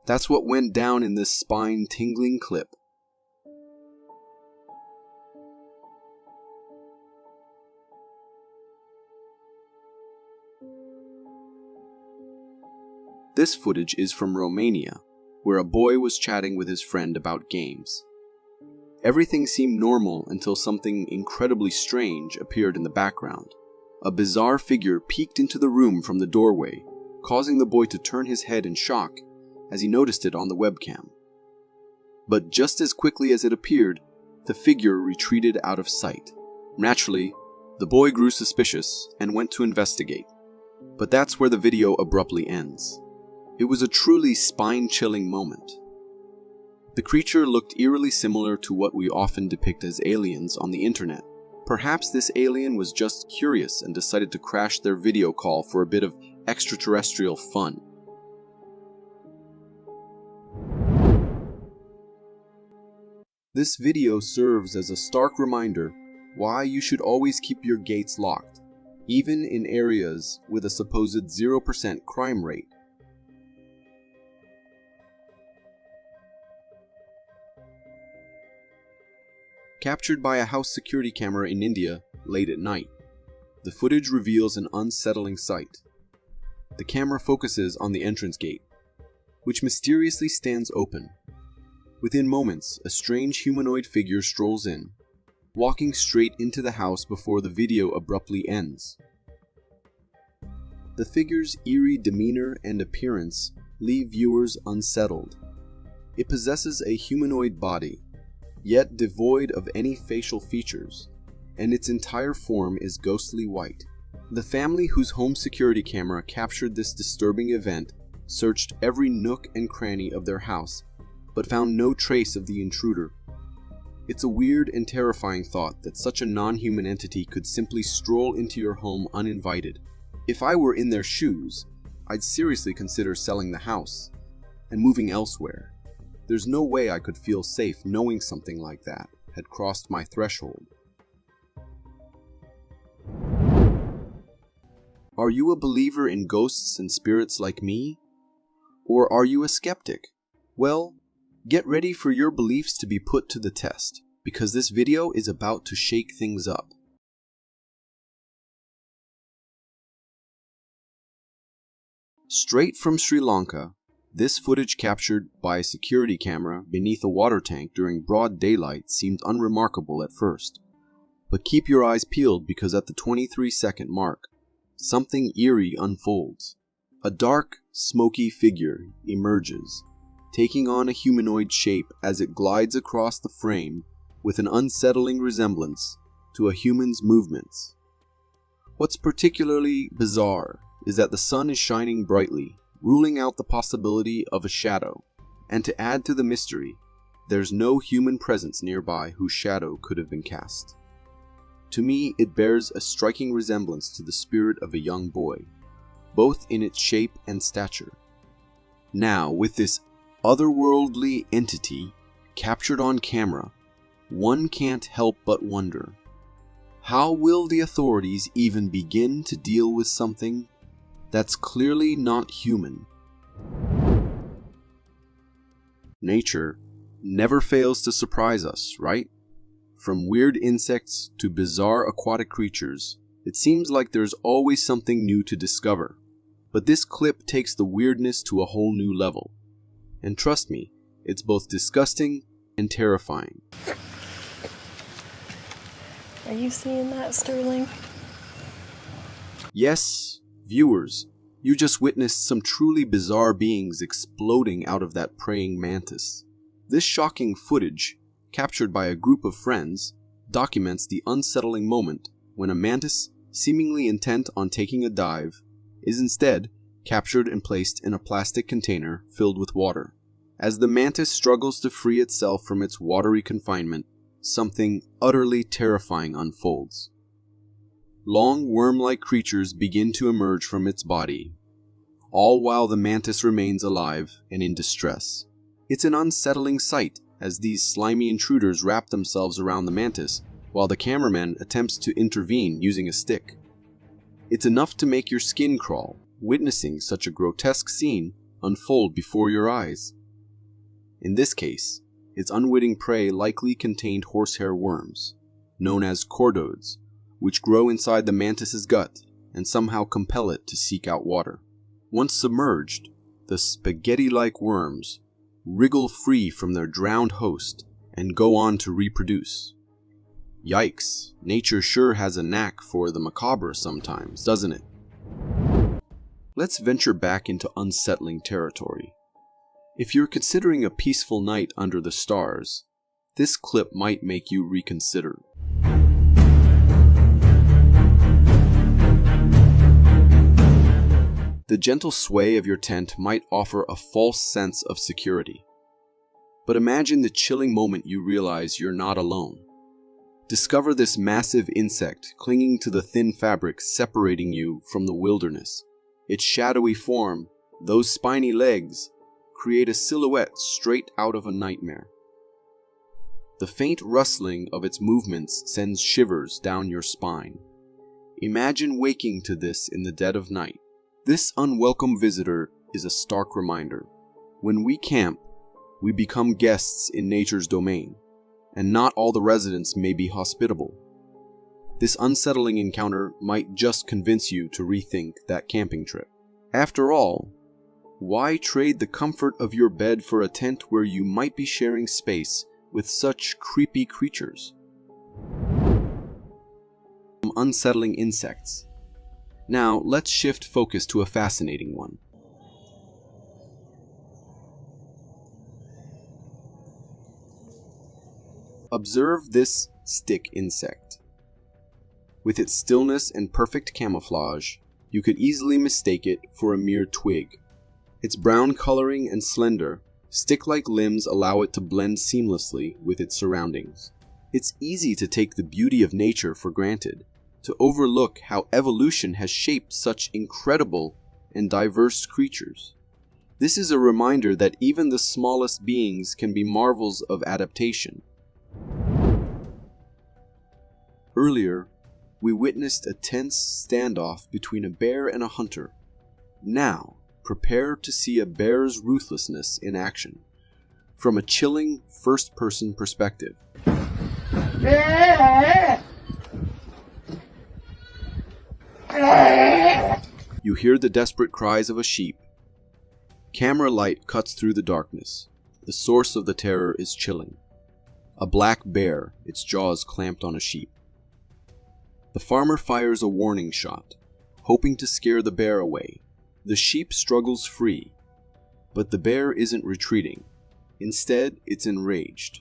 That's what went down in this spine-tingling clip. This footage is from Romania, where a boy was chatting with his friend about games. Everything seemed normal until something incredibly strange appeared in the background. A bizarre figure peeked into the room from the doorway, causing the boy to turn his head in shock as he noticed it on the webcam. But just as quickly as it appeared, the figure retreated out of sight. Naturally, the boy grew suspicious and went to investigate. But that's where the video abruptly ends. It was a truly spine-chilling moment. The creature looked eerily similar to what we often depict as aliens on the internet. Perhaps this alien was just curious and decided to crash their video call for a bit of extraterrestrial fun. This video serves as a stark reminder why you should always keep your gates locked, even in areas with a supposed 0% crime rate. Captured by a house security camera in India late at night, the footage reveals an unsettling sight. The camera focuses on the entrance gate, which mysteriously stands open. Within moments, a strange humanoid figure strolls in, walking straight into the house before the video abruptly ends. The figure's eerie demeanor and appearance leave viewers unsettled. It possesses a humanoid body, yet devoid of any facial features, and its entire form is ghostly white. The family whose home security camera captured this disturbing event searched every nook and cranny of their house, but found no trace of the intruder. It's a weird and terrifying thought that such a non-human entity could simply stroll into your home uninvited. If I were in their shoes, I'd seriously consider selling the house and moving elsewhere. There's no way I could feel safe knowing something like that had crossed my threshold. Are you a believer in ghosts and spirits like me? Or are you a skeptic? Well, get ready for your beliefs to be put to the test, because this video is about to shake things up. Straight from Sri Lanka, this footage captured by a security camera beneath a water tank during broad daylight seemed unremarkable at first. But keep your eyes peeled, because at the 23-second mark, something eerie unfolds. A dark, smoky figure emerges, taking on a humanoid shape as it glides across the frame with an unsettling resemblance to a human's movements. What's particularly bizarre is that the sun is shining brightly, ruling out the possibility of a shadow, and to add to the mystery, there's no human presence nearby whose shadow could have been cast. To me, it bears a striking resemblance to the spirit of a young boy, both in its shape and stature. Now, with this otherworldly entity captured on camera, one can't help but wonder, how will the authorities even begin to deal with something that's clearly not human? Nature never fails to surprise us, right? From weird insects to bizarre aquatic creatures, it seems like there's always something new to discover. But this clip takes the weirdness to a whole new level. And trust me, it's both disgusting and terrifying. Are you seeing that, Sterling? Yes, viewers, you just witnessed some truly bizarre beings exploding out of that praying mantis. This shocking footage, captured by a group of friends, documents the unsettling moment when a mantis, seemingly intent on taking a dive, is instead captured and placed in a plastic container filled with water. As the mantis struggles to free itself from its watery confinement, something utterly terrifying unfolds. Long worm-like creatures begin to emerge from its body, all while the mantis remains alive and in distress. It's an unsettling sight as these slimy intruders wrap themselves around the mantis while the cameraman attempts to intervene using a stick. It's enough to make your skin crawl, witnessing such a grotesque scene unfold before your eyes. In this case, its unwitting prey likely contained horsehair worms, known as chordodes, which grow inside the mantis's gut and somehow compel it to seek out water. Once submerged, the spaghetti-like worms wriggle free from their drowned host and go on to reproduce. Yikes, nature sure has a knack for the macabre sometimes, doesn't it? Let's venture back into unsettling territory. If you're considering a peaceful night under the stars, this clip might make you reconsider. The gentle sway of your tent might offer a false sense of security. But imagine the chilling moment you realize you're not alone. Discover this massive insect clinging to the thin fabric separating you from the wilderness. Its shadowy form, those spiny legs, create a silhouette straight out of a nightmare. The faint rustling of its movements sends shivers down your spine. Imagine waking to this in the dead of night. This unwelcome visitor is a stark reminder. When we camp, we become guests in nature's domain, and not all the residents may be hospitable. This unsettling encounter might just convince you to rethink that camping trip. After all, why trade the comfort of your bed for a tent where you might be sharing space with such creepy creatures? Unsettling insects. Now, let's shift focus to a fascinating one. Observe this stick insect. With its stillness and perfect camouflage, you could easily mistake it for a mere twig. Its brown coloring and slender, stick-like limbs allow it to blend seamlessly with its surroundings. It's easy to take the beauty of nature for granted, to overlook how evolution has shaped such incredible and diverse creatures. This is a reminder that even the smallest beings can be marvels of adaptation. Earlier, we witnessed a tense standoff between a bear and a hunter. Now, prepare to see a bear's ruthlessness in action, from a chilling first-person perspective. You hear the desperate cries of a sheep. Camera light cuts through the darkness. The source of the terror is chilling. A black bear, its jaws clamped on a sheep. The farmer fires a warning shot, hoping to scare the bear away. The sheep struggles free, but the bear isn't retreating. Instead, it's enraged.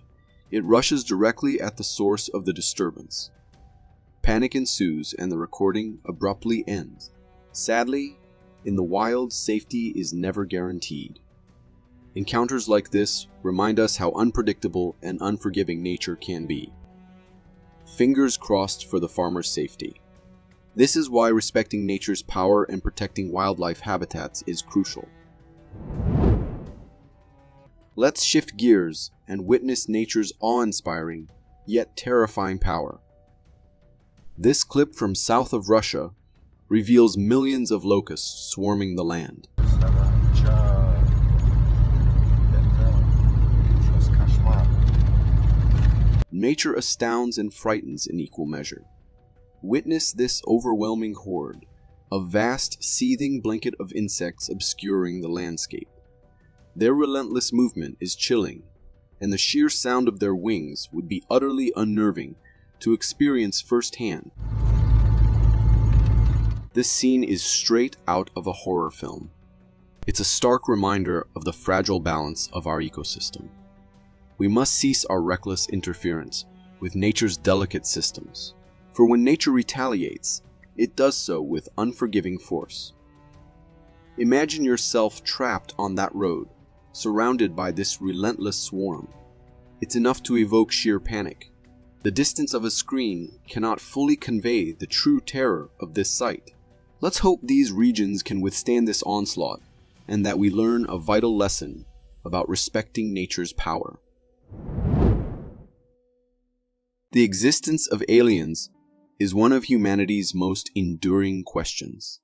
It rushes directly at the source of the disturbance. Panic ensues and the recording abruptly ends. Sadly, in the wild, safety is never guaranteed. Encounters like this remind us how unpredictable and unforgiving nature can be. Fingers crossed for the farmer's safety. This is why respecting nature's power and protecting wildlife habitats is crucial. Let's shift gears and witness nature's awe-inspiring, yet terrifying power. This clip from south of Russia reveals millions of locusts swarming the land. Nature astounds and frightens in equal measure. Witness this overwhelming horde, a vast, seething blanket of insects obscuring the landscape. Their relentless movement is chilling, and the sheer sound of their wings would be utterly unnerving to experience firsthand. This scene is straight out of a horror film. It's a stark reminder of the fragile balance of our ecosystem. We must cease our reckless interference with nature's delicate systems, for when nature retaliates, it does so with unforgiving force. Imagine yourself trapped on that road, surrounded by this relentless swarm. It's enough to evoke sheer panic. The distance of a screen cannot fully convey the true terror of this sight. Let's hope these regions can withstand this onslaught, and that we learn a vital lesson about respecting nature's power. The existence of aliens is one of humanity's most enduring questions.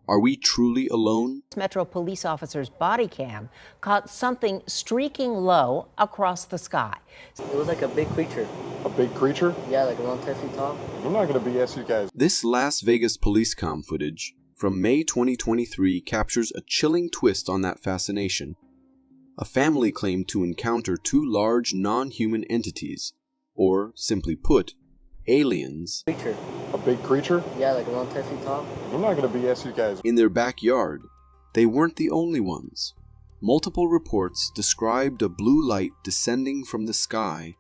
Are we truly alone? Metro police officer's body cam caught something streaking low across the sky. It was like a big creature. A big creature? Yeah, like around 10 feet tall. I'm not going to BS you guys. This Las Vegas police comm footage from May 2023 captures a chilling twist on that fascination. A family claimed to encounter two large non-human entities, or simply put, aliens, Creature. A big creature? Yeah, like around 10 feet tall. I'm not going to BS you guys. in their backyard. They weren't the only ones. Multiple reports described a blue light descending from the sky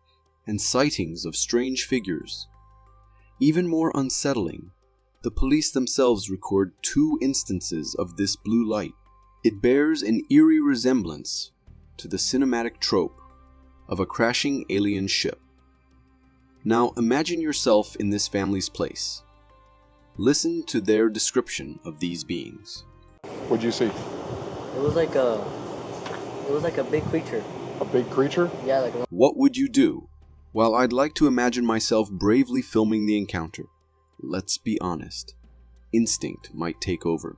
and sightings of strange figures. Even more unsettling, the police themselves record 2 instances of this blue light. It bears an eerie resemblance to the cinematic trope of a crashing alien ship. Now imagine yourself in this family's place. Listen to their description of these beings. What'd you see? It was like a big creature. A big creature? Yeah, like. What would you do? Well, I'd like to imagine myself bravely filming the encounter. Let's be honest. Instinct might take over.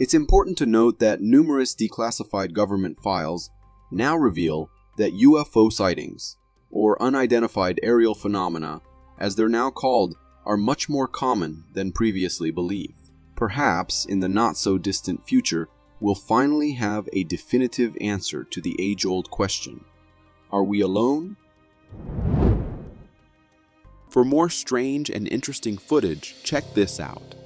It's important to note that numerous declassified government files now reveal that UFO sightings, or unidentified aerial phenomena, as they're now called, are much more common than previously believed. Perhaps, in the not-so-distant future, we'll finally have a definitive answer to the age-old question. Are we alone? For more strange and interesting footage, check this out.